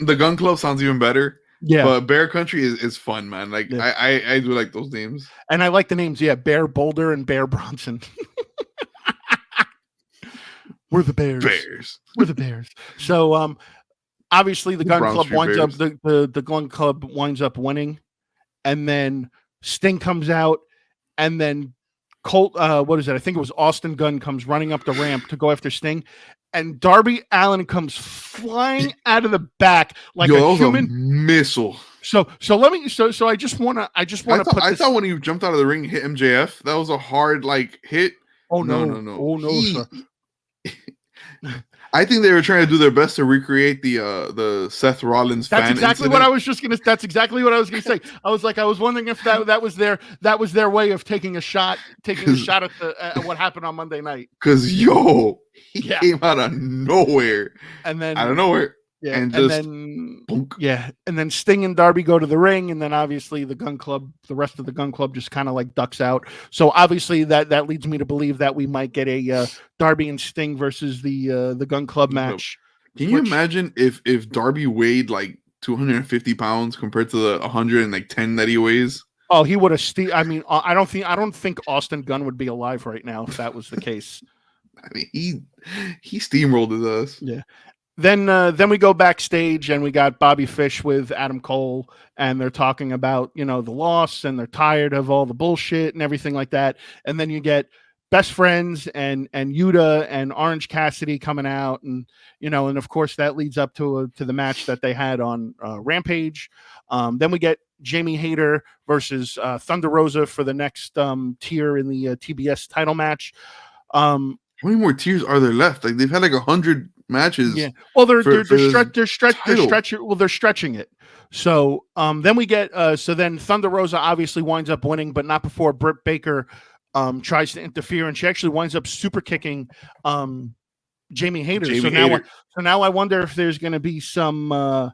the Gun Club sounds even better. Yeah. But Bear Country is fun, man. Like Yeah. I do like those names. And I like the names. Yeah, Bear Boulder and Bear Bronson. We're the Bears. We're the Bears. So obviously the Gun Club winds up the Gun Club winds up winning, and then Sting comes out, and then Colt, what is it? I think it was Austin Gunn comes running up the ramp to go after Sting, and Darby Allin comes flying out of the back like a human missile. So let me. So I just want to. I thought when he jumped out of the ring, hit MJF. That was a hard hit. Oh no! Oh no! I think they were trying to do their best to recreate the Seth Rollins. That's exactly what I was just gonna. That's exactly what I was gonna say. I was wondering if that was their way of taking a shot at what happened on Monday night. Because he came out of nowhere, and then out of nowhere. Yeah, and then Sting and Darby go to the ring, and then obviously the rest of the Gun Club just kind of ducks out. So obviously that leads me to believe that we might get a Darby and Sting versus the Gun Club match. Can you imagine if Darby weighed 250 pounds compared to the 110 that he weighs? Oh, he would have. I mean, I don't think Austin Gunn would be alive right now if that was the case. I mean, he steamrolled his ass. Yeah. Then we go backstage and we got Bobby Fish with Adam Cole, and they're talking about the loss, and they're tired of all the bullshit and everything like that. And then you get Best Friends and Yuta and Orange Cassidy coming out, and and of course that leads up to the match that they had on Rampage. Then we get Jamie Hayter versus Thunder Rosa for the next tier in the TBS title match. How many more tiers are there left? They've had 100 matches. Yeah. Well, they're stretching it. So then we get then Thunder Rosa obviously winds up winning, but not before Britt Baker tries to interfere, and she actually winds up super kicking Jamie Hayter. So now I wonder if there's going to be some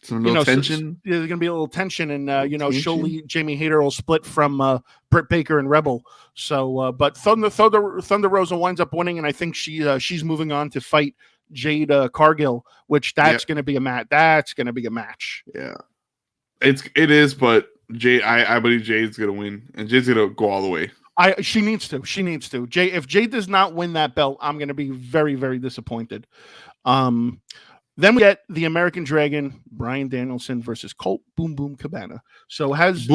tension. There's going to be a little tension, and surely Jamie Hayter will split from Britt Baker and Rebel. So, but Thunder Rosa winds up winning, and I think she's moving on to fight Jade Cargill, which that's going to be a match. That's going to be a match. Yeah, it is. But I believe Jade's going to win, and Jade's going to go all the way. She needs to. If Jade does not win that belt, I'm going to be very, very disappointed. Then we get the American Dragon, Bryan Danielson versus Colt Boom Boom Cabana. So Boom is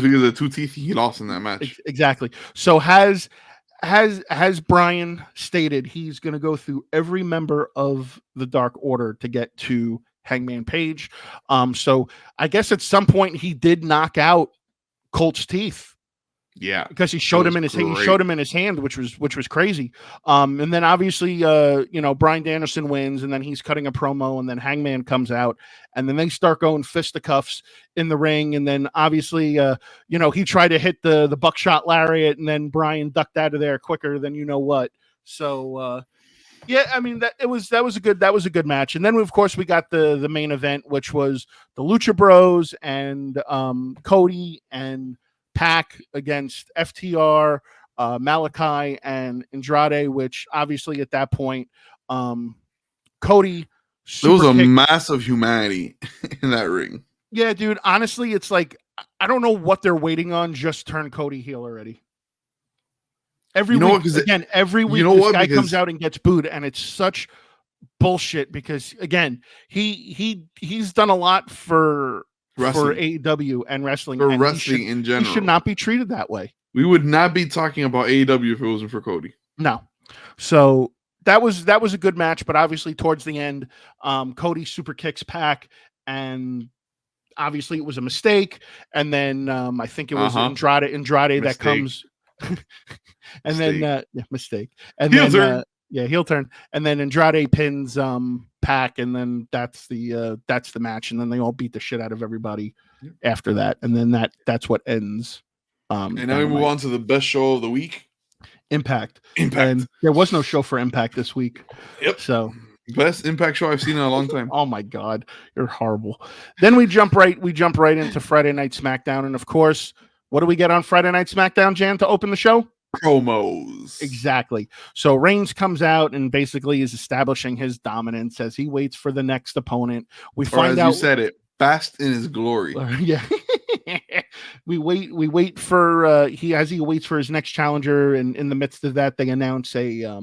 because of the 2 teeth he lost in that match. Exactly. So has Bryan stated he's going to go through every member of the Dark Order to get to Hangman Page. So I guess at some point he did knock out Colt's teeth. Yeah, because he showed him in his hand, which was crazy. And then obviously, Bryan Danielson wins, and then he's cutting a promo, and then Hangman comes out, and then they start going fisticuffs in the ring, and then obviously, he tried to hit the buckshot lariat, and then Bryan ducked out of there quicker than you know what. So, yeah, I mean that was a good match, and then of course we got the main event, which was the Lucha Bros and Cody and Pac against FTR, Malachi, and Andrade, which obviously at that point, Cody. There was a massive humanity in that ring. Yeah, dude. Honestly, it's I don't know what they're waiting on. Just turn Cody heel already. Every week, every week this guy comes out and gets booed, and it's such bullshit because again, he's done a lot for AEW and wrestling. For wrestling in general. He should not be treated that way. We would not be talking about AEW if it wasn't for Cody. No. So that was a good match, but obviously towards the end, Cody super kicks Pac, and obviously it was a mistake. And then I think it was Andrade mistake. That comes and mistake. Then mistake. And heel turn. Heel turn. And then Andrade pins Pac, and then that's the match, and then they all beat the shit out of everybody after that, and then that's what ends. And now we move on to the best show of the week, Impact. And there was no show for Impact this week. Yep. So best Impact show I've seen in a long time. Oh my God, you're horrible. Then we jump right into Friday Night SmackDown, and of course, what do we get on Friday Night SmackDown, Jan, to open the show? Promos. Exactly. So Reigns comes out and basically is establishing his dominance as he waits for the next opponent. We find out you said it. basked in his glory. Yeah. we wait for he waits for his next challenger, and in the midst of that they announce a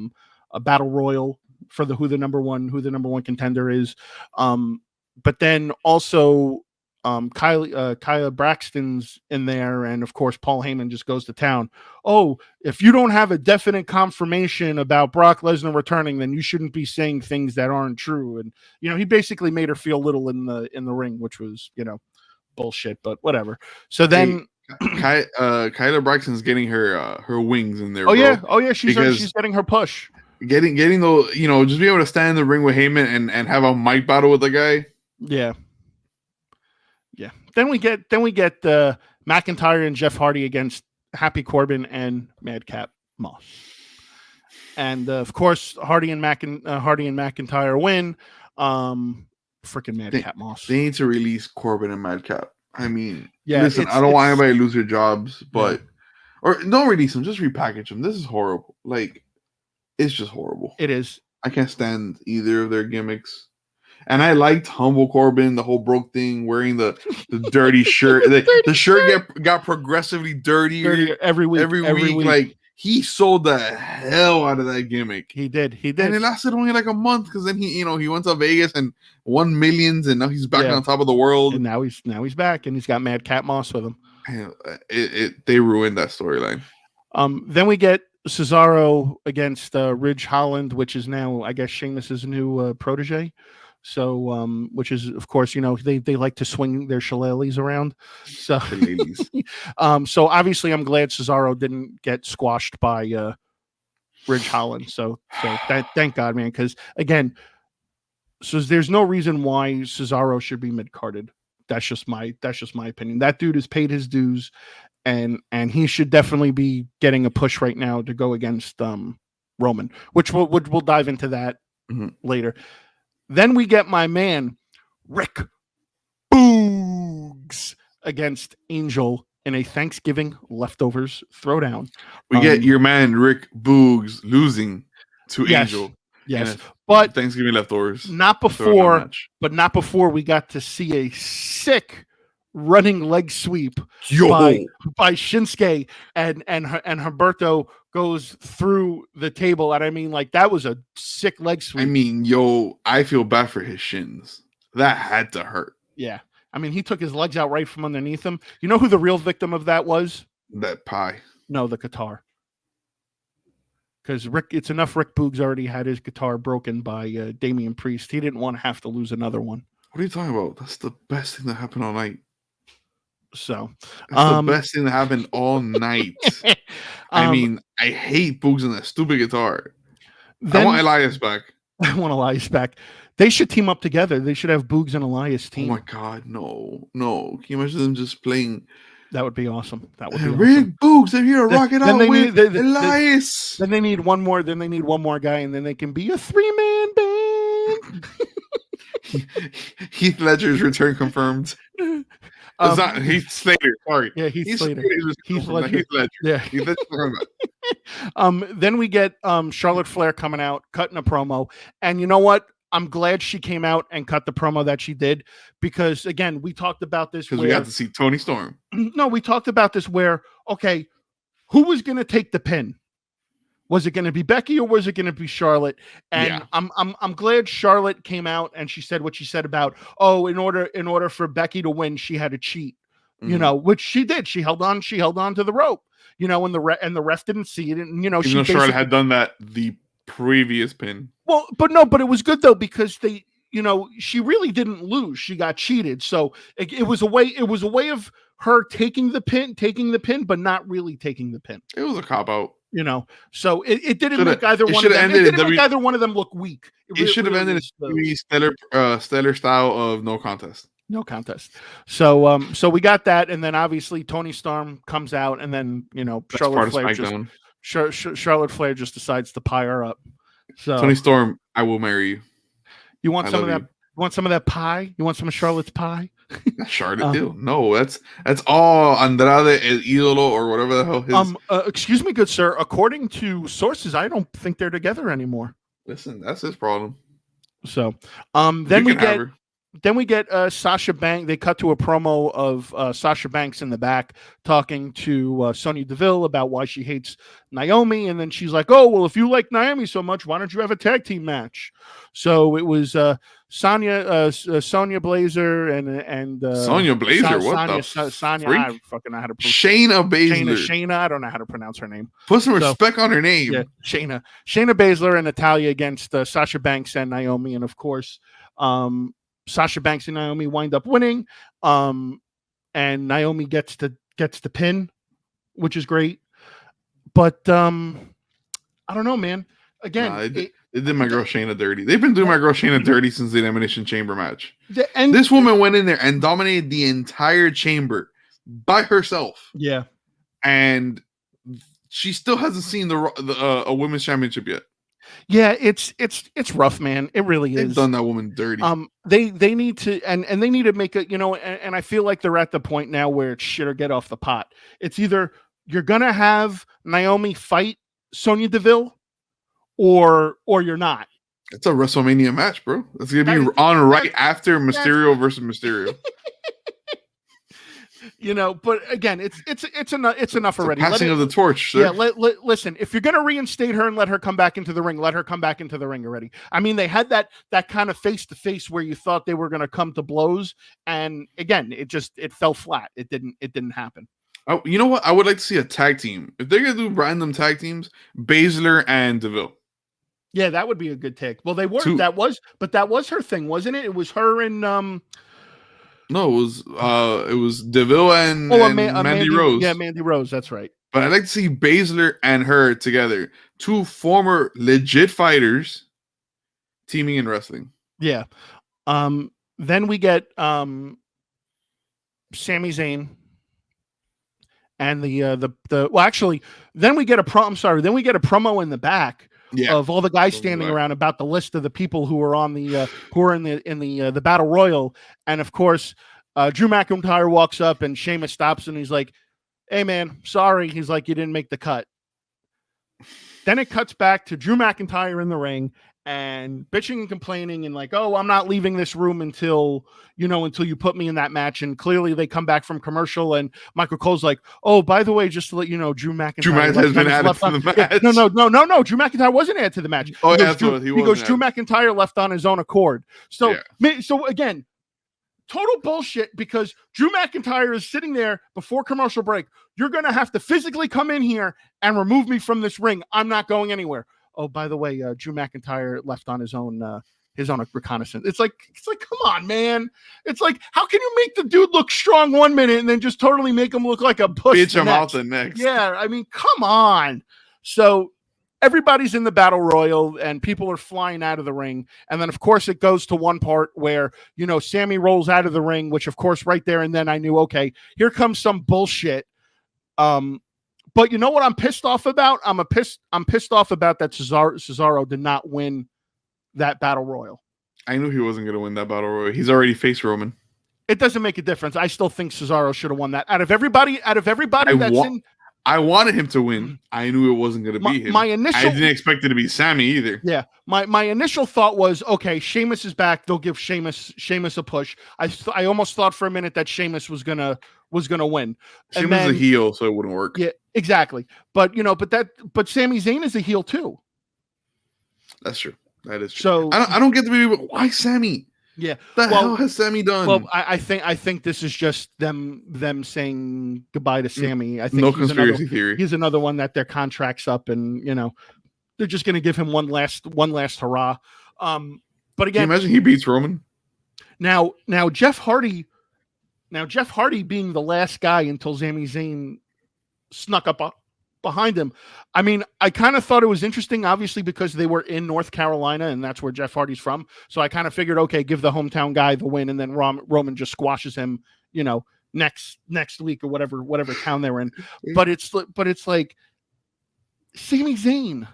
battle royal for who the number one contender is. But then also Kaya Braxton's in there, and of course Paul Heyman just goes to town. Oh, if you don't have a definite confirmation about Brock Lesnar returning, then you shouldn't be saying things that aren't true. And he basically made her feel little in the ring, which was bullshit, but whatever. So then Kyla Braxton's getting her wings in there. Oh yeah, she's getting her push. Getting the just be able to stand in the ring with Heyman and have a mic battle with the guy. Yeah. Then we get McIntyre and Jeff Hardy against Happy Corbin and Madcap Moss, and of course Hardy and McIntyre win. Freaking Madcap Moss. They need to release Corbin and Madcap. I mean, yeah. Listen, I don't want anybody to lose their jobs, but or don't release them, just repackage them. This is horrible. Like, it's just horrible. It is. I can't stand either of their gimmicks. And I liked Humble Corbin, the whole broke thing, wearing the dirty shirt. The shirt got progressively dirtier every week. Like, he sold the hell out of that gimmick. He did. And it lasted only like a month because then he went to Vegas and won millions, and now he's back on top of the world. And now he's back, and he's got Madcap Moss with him. They ruined that storyline. Then we get Cesaro against Ridge Holland, which is now, I guess, Sheamus's new protege. So, which is, of course, they like to swing their shillelaghs around. So, so obviously, I'm glad Cesaro didn't get squashed by Ridge Holland. So thank God, man, because again, so there's no reason why Cesaro should be mid-carded. That's just my opinion. That dude has paid his dues, and he should definitely be getting a push right now to go against Roman, which we'll dive into that later. Then we get my man, Rick Boogs, against Angel in a Thanksgiving leftovers throwdown. We get your man, Rick Boogs, losing to Angel. Yes, but Thanksgiving leftovers. Not before we got to see a sick running leg sweep by Shinsuke, and Humberto goes through the table, and I mean, like, that was a sick leg sweep. I mean, I feel bad for his shins. That had to hurt. Yeah, I mean, he took his legs out right from underneath him. You know who the real victim of that was? That pie. No, the guitar. Because it's enough. Rick Boogs already had his guitar broken by Damien Priest. He didn't want to have to lose another one. What are you talking about? That's the best thing that happened all night. So that's the best thing that happened all night. I mean, I hate Boogs and that stupid guitar. I want Elias back. I want Elias back. They should team up together. They should have Boogs and Elias team. Oh my God, no. Can you imagine them just playing? That would be awesome. That would be Rick awesome. Boogs, they're here to rock it out with Elias. Then they need one more. Then they need one more guy, and then they can be a 3-man band. Heath Ledger's return confirmed. It's not Heath Slater. Sorry. Yeah, Heath Slater. Heath Ledger. Yeah. Then we get Charlotte Flair coming out, cutting a promo. And you know what? I'm glad she came out and cut the promo that she did, because, again, we talked about this. Because we got to see Tony Storm. No, we talked about this where, okay, who was going to take the pin? Was it going to be Becky or was it going to be Charlotte? And I'm glad Charlotte came out and she said what she said about, in order for Becky to win, she had to cheat, which she did. She held on to the rope, and the ref didn't see it. And, even though Charlotte had done that the previous pin. Well, but it was good though, because they, she really didn't lose. She got cheated. So it was a way of her taking the pin, but not really taking the pin. It was a cop out. So it didn't make either one of them. It didn't make either one of them look weak. It should have ended in stellar style of no contest. No contest. So we got that, and then obviously Tony Storm comes out, and then Charlotte Flair just decides to pie her up. So Tony Storm, I will marry you. You want some of that? You want some of that pie? You want some of Charlotte's pie? Charlotte, ew. No, that's all Andrade El Idolo or whatever the hell his. Excuse me, good sir. According to sources, I don't think they're together anymore. Listen, that's his problem. So, then we get then we get Sasha Banks. They cut to a promo of Sasha Banks in the back talking to Sonya Deville about why she hates Naomi, and then she's like, "Oh, well, if you like Naomi so much, why don't you have a tag team match?" So it was Sonya Blazer and Sonya Blazer. What the Sonya? freak? I fucking know how to pronounce Shayna Baszler. Shayna. I don't know how to pronounce her name. Put some respect on her name. Yeah, Shayna Baszler and Natalya against Sasha Banks and Naomi, and of course, Sasha Banks and Naomi wind up winning, and Naomi gets the pin, which is great. But I don't know, man. Again, they did my girl Shayna dirty. They've been doing my girl Shayna dirty since the Elimination Chamber match. And this woman went in there and dominated the entire chamber by herself. Yeah, and she still hasn't seen a women's championship yet. Yeah, it's rough, man. It really is. They've done that woman dirty. They need to and they need to make it, and I feel like they're at the point now where it's shit or get off the pot. It's either you're gonna have Naomi fight Sonya Deville, or you're not. It's a WrestleMania match, bro. It's gonna be on right after Mysterio versus Mysterio. But again, it's enough already. Passing of the torch, sir. Yeah, listen. If you're gonna reinstate her and let her come back into the ring, let her come back into the ring already. I mean, they had that kind of face to face where you thought they were gonna come to blows, and again, it fell flat. It didn't happen. Oh, you know what? I would like to see a tag team. If they're gonna do random tag teams, Baszler and Deville. Yeah, that would be a good take. Well, they were. That was her thing, wasn't it? It was her and No, it was Deville and Mandy Rose. Yeah, Mandy Rose. That's right. But I'd like to see Baszler and her together. Two former legit fighters teaming in wrestling. Yeah. Then we get Sami Zayn and then we get a promo in the back. Yeah. Of all the guys standing around about the list of the people who are on the who are in the battle royal, and of course, Drew McIntyre walks up and Sheamus stops and he's like, "Hey man, sorry." He's like, "You didn't make the cut." Then it cuts back to Drew McIntyre in the ring and bitching and complaining and like, "Oh, I'm not leaving this room until you put me in that match." And clearly they come back from commercial and Michael Cole's like, "Oh, by the way, just to let you know, Drew McIntyre has been added to the match." Yeah, no. Drew McIntyre wasn't added to the match. Oh, he goes, Drew McIntyre left on his own accord. So again, total bullshit because Drew McIntyre is sitting there before commercial break. You're going to have to physically come in here and remove me from this ring. I'm not going anywhere. Oh, by the way, Drew McIntyre left on his own reconnaissance. It's like, come on, man. It's like, how can you make the dude look strong one minute and then just totally make him look like a puss? Bitch him out the next. Yeah, I mean, come on. So everybody's in the battle royal and people are flying out of the ring. And then, of course, it goes to one part where, Sammy rolls out of the ring, which, of course, right there and then I knew, okay, here comes some bullshit. But you know what I'm pissed off about? I'm pissed off about that Cesaro did not win that battle royal. I knew he wasn't going to win that battle royal. He's already faced Roman. It doesn't make a difference. I still think Cesaro should have won that. Out of everybody I wanted him to win. I knew it wasn't going to be him. I didn't expect it to be Sammy either. Yeah. My initial thought was, okay, Sheamus is back. They'll give Sheamus a push. I almost thought for a minute that Sheamus was gonna win. Sheamus is a heel, so it wouldn't work. Yeah, exactly. But but Sami Zayn is a heel too. That's true. That is true. So I don't get the movie. Why Sammy? Yeah. What the hell has Sammy done? Well, I think this is just them saying goodbye to Sammy. I think no conspiracy theory. He's another one that their contract's up, and they're just going to give him one last hurrah. But again, can you imagine he beats Roman? Now Jeff Hardy being the last guy until Sami Zayn snuck up behind him. I mean, I kind of thought it was interesting, obviously, because they were in North Carolina and that's where Jeff Hardy's from. So I kind of figured, okay, give the hometown guy the win, and then Roman just squashes him, next week or whatever town they're in. But it's like Sami Zayn.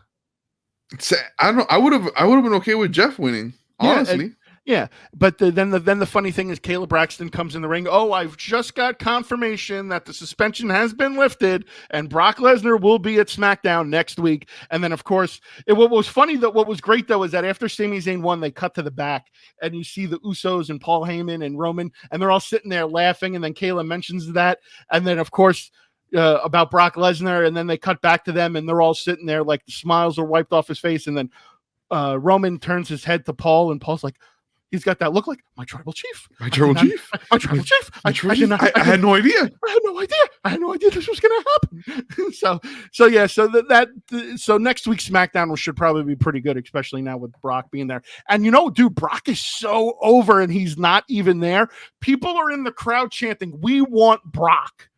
I would have been okay with Jeff winning, honestly. Yeah, but then the funny thing is Caleb Braxton comes in the ring. Oh, I've just got confirmation that the suspension has been lifted, and Brock Lesnar will be at SmackDown next week. And then, of course, what was funny though, what was great though, is that after Sami Zayn won, they cut to the back, and you see the Usos and Paul Heyman and Roman, and they're all sitting there laughing. And then Kayla mentions that, and then of course. About Brock Lesnar, and then they cut back to them, and they're all sitting there like the smiles are wiped off his face, and then Roman turns his head to Paul, and Paul's like, he's got that look like my tribal chief. My tribal chief. My tribal chief. I had no idea. I had no idea this was going to happen. So next week's SmackDown should probably be pretty good, especially now with Brock being there. And dude, Brock is so over, and he's not even there. People are in the crowd chanting, "We want Brock."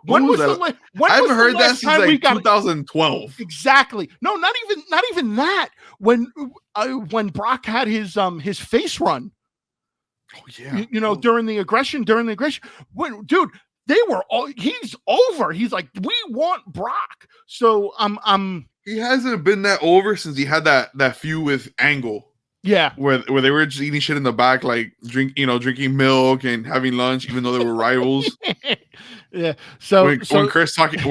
When was that? I haven't heard that since like 2012. Exactly. No, not even that. When Brock had his face run. Oh yeah. During the aggression. When, dude, they were all. He's over. He's like, we want Brock. So He hasn't been that over since he had that feud with Angle. Yeah, where they were just eating shit in the back, like drinking milk and having lunch, even though they were rivals. Yeah. So when Chris talking to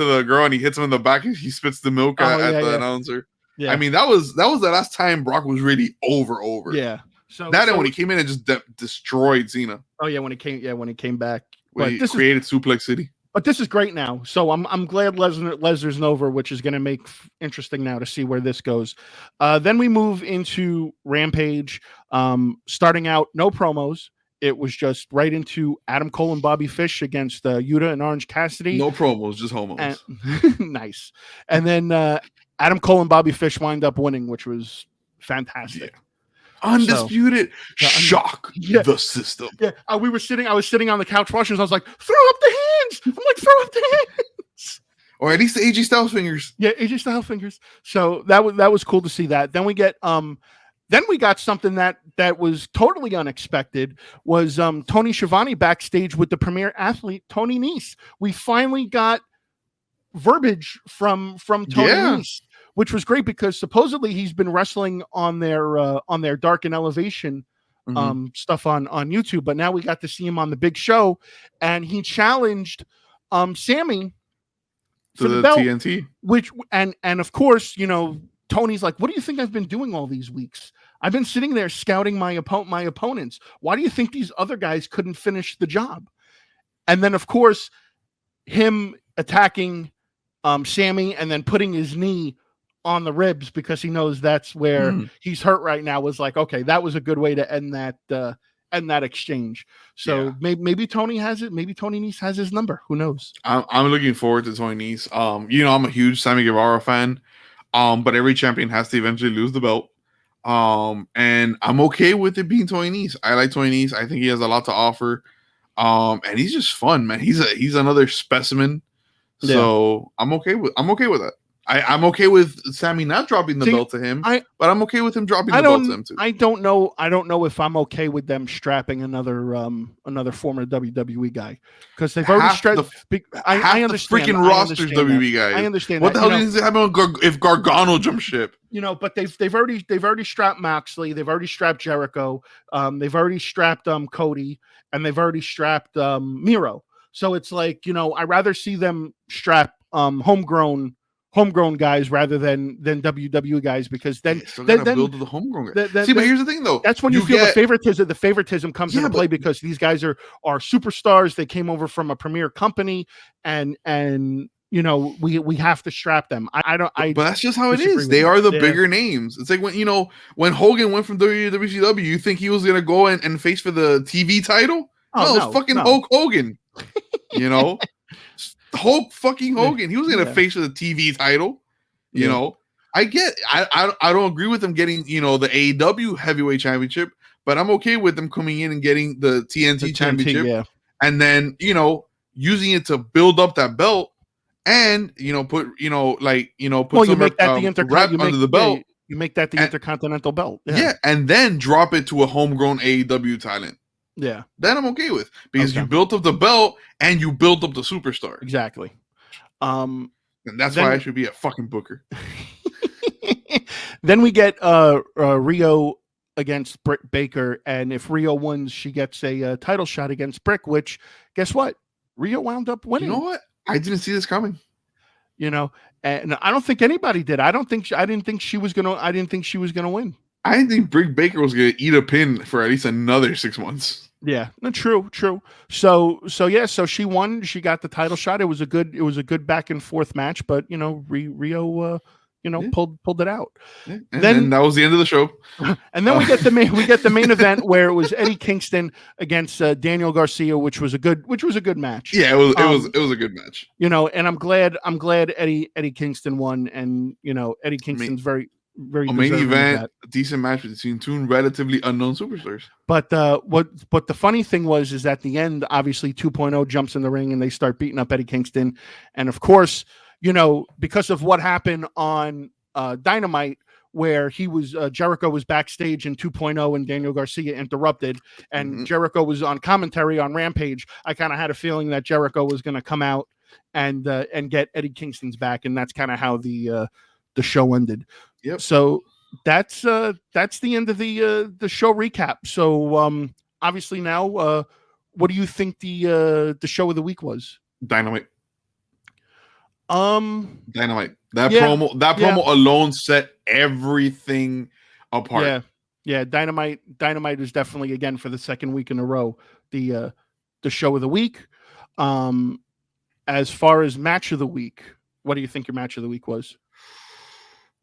the girl and he hits him in the back and he spits the milk at the announcer. Yeah. I mean, that was the last time Brock was really over. Yeah. And when he came in and just destroyed Cena. Oh yeah, when he came back. When he created Suplex City. But this is great now. So I'm glad Lesnar's over, which is going to make interesting now to see where this goes. Then we move into Rampage. Starting out, no promos. It was just right into Adam Cole and Bobby Fish against Yuta and Orange Cassidy. No promos, just homos. Nice. And then Adam Cole and Bobby Fish wind up winning, which was fantastic. Yeah. Undisputed shock the system. Yeah, I was sitting on the couch watching. I was like, throw up the hands. I'm like, throw up the hands. Or at least the AJ Styles fingers. Yeah, AJ Styles fingers. So that was cool to see that. Then we got something that was totally unexpected. Was Tony Schiavone backstage with the premier athlete Tony Nese. We finally got verbiage from Tony Nese. Which was great because supposedly he's been wrestling on their Dark and Elevation stuff on YouTube, but now we got to see him on the big show, and he challenged Sammy for the belt, TNT. Which and of course, Tony's like, "What do you think I've been doing all these weeks? I've been sitting there scouting my opponents. Why do you think these other guys couldn't finish the job?" And then of course, him attacking Sammy and then putting his knee on the ribs because he knows that's where he's hurt right now, was like, okay, that was a good way to end that exchange. So maybe Tony has it. Maybe Tony Nese has his number. Who knows? I'm looking forward to Tony Nese. I'm a huge Sammy Guevara fan. But every champion has to eventually lose the belt. And I'm okay with it being Tony Nese. I like Tony Nese. I think he has a lot to offer. And he's just fun, man. He's another specimen. So I'm okay with that. I'm okay with Sammy not dropping the belt to him, but I'm okay with him dropping the belt to him too. I don't know if I'm okay with them strapping another former WWE guy because they've already strapped. I understand. The freaking roster's WWE guy. I understand. What the hell does it happen if Gargano jump ship? But they've already strapped Moxley. They've already strapped Jericho. They've already strapped Cody, and they've already strapped Miro. So it's like I'd rather see them strap homegrown guys rather than WWE guys because then build to the homegrown guys. But here's the thing though. That's when you feel the favoritism. The favoritism comes into play because these guys are superstars. They came over from a premier company, and we have to strap them. But that's just how it is. They are the bigger names. It's like when Hogan went from WWE to WCW, you think he was gonna go and face for the TV title? No, fucking Hulk Hogan. Hulk fucking Hogan. He was gonna face for the TV title. I don't agree with them getting the AEW heavyweight championship, but I'm okay with them coming in and getting the TNT championship, and then using it to build up that belt, and put some wrap under the belt. You make that the Intercontinental belt. And then drop it to a homegrown AEW talent. Yeah, that I'm okay with because you built up the belt and you built up the superstar. Exactly. And that's why I should be a fucking booker. Then we get Rio against Britt Baker, and if Rio wins, she gets a title shot against Brick. Which, guess what? Rio wound up winning. You know what? I didn't see this coming. You know, and I don't think anybody did. I didn't think she was gonna win. I didn't think Britt Baker was gonna eat a pin for at least another 6 months. Yeah, no, true. So she won. She got the title shot. It was a good back and forth match, but Rio pulled it out. Yeah. And then that was the end of the show. And then we get the main event where it was Eddie Kingston against Daniel Garcia, which was a good match. Yeah, it was a good match. And I'm glad Eddie Kingston won, and Eddie Kingston's very a main event, a decent match between two relatively unknown superstars. But what the funny thing is at the end, obviously 2.0 jumps in the ring and they start beating up Eddie Kingston, and of course, because of what happened on Dynamite, where he was Jericho was backstage in 2.0 and Daniel Garcia interrupted, and Jericho was on commentary on Rampage. I kind of had a feeling that Jericho was going to come out and get Eddie Kingston's back, and that's kind of how the show ended. Yep. So that's the end of the show recap. So obviously now, what do you think the show of the week was? Dynamite. Dynamite. That promo alone set everything apart. Yeah. Dynamite is definitely, again, for the second week in a row, the show of the week. As far as match of the week, what do you think your match of the week was?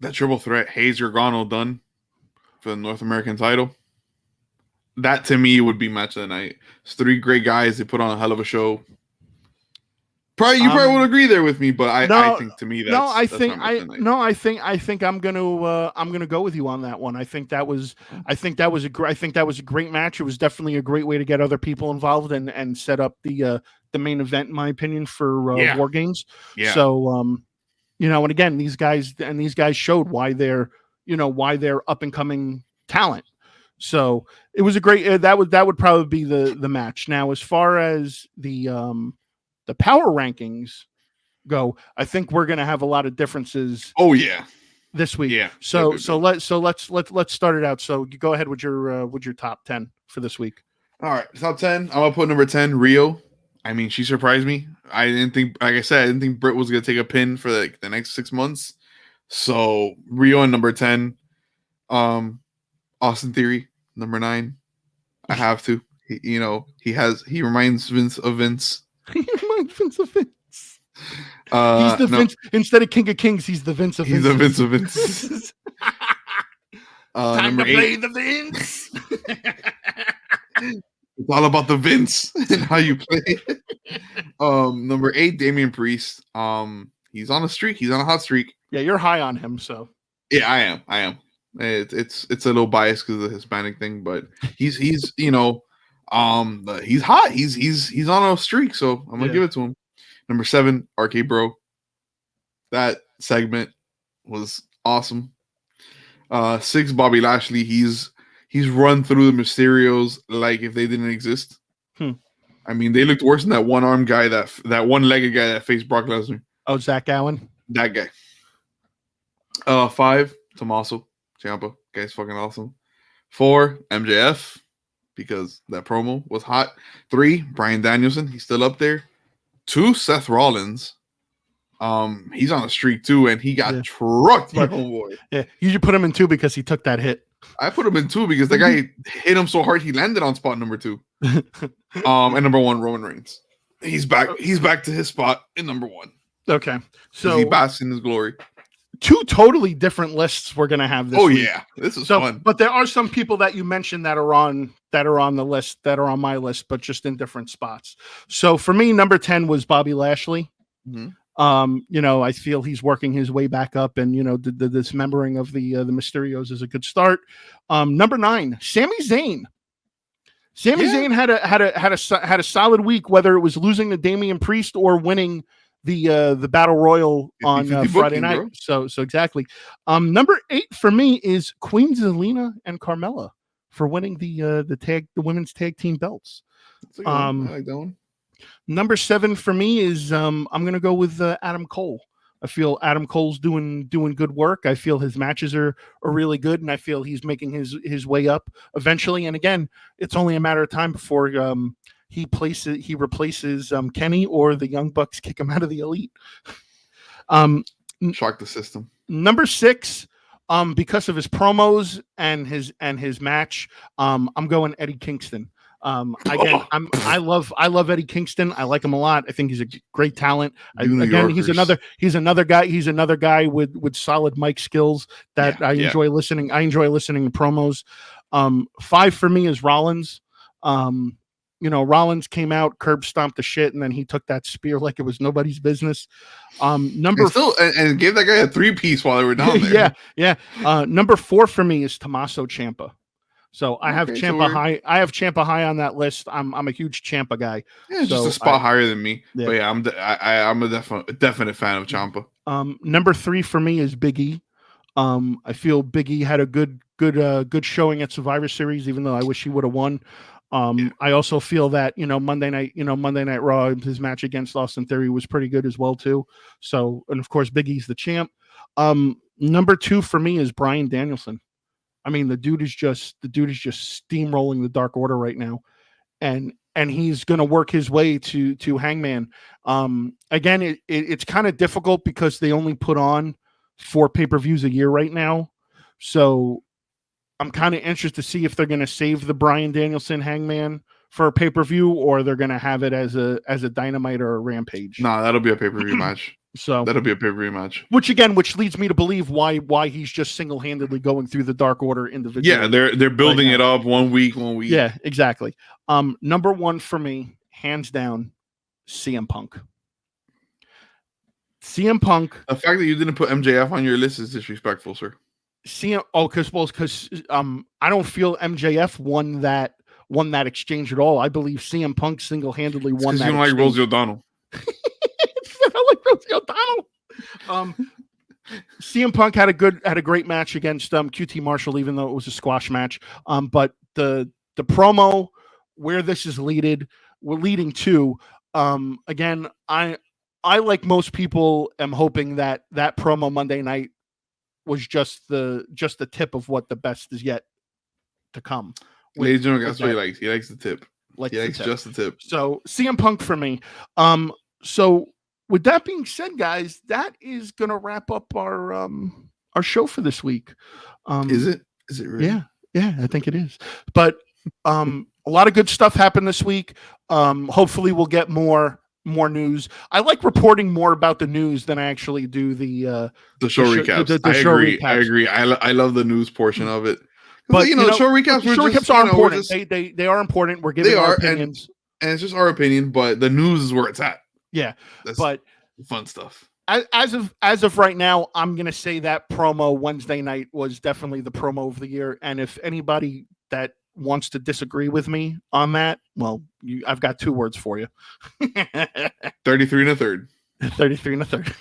That triple threat, Hayes Gargano done for the North American title. That to me would be match of the night. It's three great guys. They put on a hell of a show. You probably would agree there with me, but I think to me I think I'm gonna go with you on that one. I think that was a great match. It was definitely a great way to get other people involved and set up the main event, in my opinion, for War Games. Yeah. So and again, these guys showed why they're up and coming talent. So it was a great that would probably be the match. Now, as far as the power rankings go, I think we're going to have a lot of differences. Oh yeah, this week. Yeah. So let's start it out. So you go ahead with your top 10 for this week. All right, top 10. I'm gonna put number 10, Rio. I mean, she surprised me. I didn't think Britt was gonna take a pin for the next 6 months. So Rio in number 10. Austin Theory, number 9. I have to. He reminds Vince of Vince. He reminds Vince of Vince. He's the Vince instead of King of Kings. He's the Vince of Vince. He's the Vince of Vince. Time to play the Vince. It's all about the Vince and how you play. Number 8, Damien Priest. He's on a streak. He's on a hot streak. Yeah, you're high on him. So yeah, I am. It's a little biased because of the Hispanic thing, but he's he's hot. He's on a streak. So I'm gonna give it to him. Number 7, RK Bro. That segment was awesome. 6, Bobby Lashley. He's run through the Mysterios like if they didn't exist. I mean, they looked worse than that one-armed guy, that one-legged guy that faced Brock Lesnar. Oh, Zach Allen? That guy. 5, Tommaso Ciampa. Guy's fucking awesome. 4, MJF, because that promo was hot. 3, Bryan Danielson. He's still up there. 2, Seth Rollins. He's on a streak too, and he got trucked by homeboy. Yeah, you should put him in 2 because he took that hit. I put him in 2 because the guy hit him so hard he landed on spot number 2. And number 1, Roman Reigns. He's back. He's back to his spot in number 1. Okay, so he basks in his glory. 2 totally different lists we're gonna have this week. Yeah, this is fun. But there are some people that you mentioned that are on the list, that are on my list, but just in different spots. So for me, number 10 was Bobby Lashley. Mm-hmm. I feel he's working his way back up, and the dismembering of the Mysterios is a good start. Number 9, Sami Zayn. Sami Zayn had a solid week, whether it was losing to Damien Priest or winning the Battle Royal on Friday night. Bro. So exactly. Number 8 for me is Queen Zelina and Carmella for winning the women's tag team belts. I like that one. Number 7 for me is I'm going to go with Adam Cole I feel Adam Cole's doing good work. I feel his matches are really good, and I feel he's making his way up eventually. And again, it's only a matter of time before he replaces Kenny, or the Young Bucks kick him out of the Elite. Shock the system. Number 6, because of his promos and his match, I'm going Eddie Kingston. Again, I love Eddie Kingston. I like him a lot. I think he's a great talent. He's another guy with solid mic skills that I enjoy listening. I enjoy listening to promos. 5 for me is Rollins. Rollins came out, curb stomped the shit, and then he took that spear like it was nobody's business. And gave that guy a 3-piece while they were down there. Number 4 for me is Tommaso Ciampa. So I have Ciampa high. I have Ciampa high on that list. I'm a huge Ciampa guy. Yeah, just a spot higher than me. Yeah. But yeah, I'm a definite fan of Ciampa. Number 3 for me is Big E. I feel Big E had a good showing at Survivor Series, even though I wish he would have won. I also feel that Monday Night Raw, his match against Austin Theory was pretty good as well too. So, and of course Big E's the champ. Number 2 for me is Bryan Danielson. I mean, the dude is just steamrolling the Dark Order right now, and he's going to work his way to Hangman. Again, it's kind of difficult because they only put on 4 pay-per-views a year right now, so I'm kind of interested to see if they're going to save the Bryan Danielson Hangman for a pay-per-view, or they're going to have it as a Dynamite or a Rampage. No, that'll be a pay-per-view match. So that'll be a pay-per-view match. Which leads me to believe why he's just single-handedly going through the Dark Order individually. Yeah, they're building it up one week. Yeah, exactly. Number 1 for me, hands down, CM Punk. CM Punk. The fact that you didn't put MJF on your list is disrespectful, sir. Because I don't feel MJF won that exchange at all. I believe CM Punk single-handedly won that. You don't like Rosie O'Donnell. I like Rosie O'Donnell. CM Punk had a great match against QT Marshall, even though it was a squash match. But the promo where this is leading to, again, I like most people am hoping that promo Monday night was just the tip of what the best is yet to come. Ladies and gentlemen, that's what he likes. He likes the tip. He likes just the tip. So CM Punk for me. So with that being said, guys, that is gonna wrap up our show for this week. Is it? Is it really? Yeah, I think it is. But a lot of good stuff happened this week. Hopefully we'll get more news. I like reporting more about the news than I actually do the show recaps. I agree. I love the news portion of it. But show recaps are important. They are important. We're giving our opinions. And it's just our opinion, but the news is where it's at. Yeah. That's fun stuff. As of right now, I'm gonna say that promo Wednesday night was definitely the promo of the year. And if anybody that wants to disagree with me on that, well, I've got 2 words for you. 33 and a third. 33 and a third.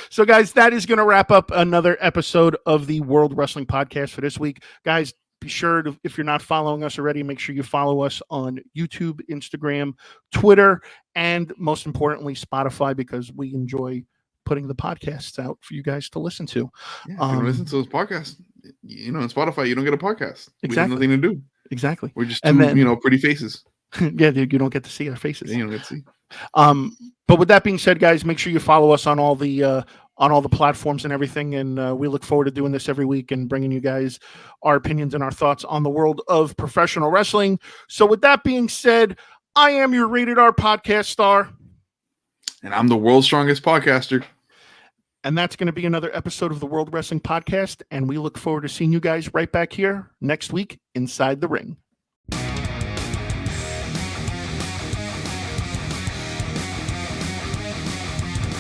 So, guys, that is going to wrap up another episode of the World Wrestling Podcast for this week. Guys, be sure to, if you're not following us already, make sure you follow us on YouTube, Instagram, Twitter, and most importantly, Spotify, because we enjoy putting the podcasts out for you guys to listen to. Yeah, listen to those podcasts. In Spotify, you don't get a podcast. Exactly. We have nothing to do. Exactly. We're just two, pretty faces. Yeah, you don't get to see our faces. Yeah, you don't get to see. But with that being said, guys, make sure you follow us on all the platforms and everything. And we look forward to doing this every week and bringing you guys our opinions and our thoughts on the world of professional wrestling. So with that being said, I am your Rated R podcast star. And I'm the world's strongest podcaster. And that's going to be another episode of the World Wrestling Podcast. And we look forward to seeing you guys right back here next week inside the ring.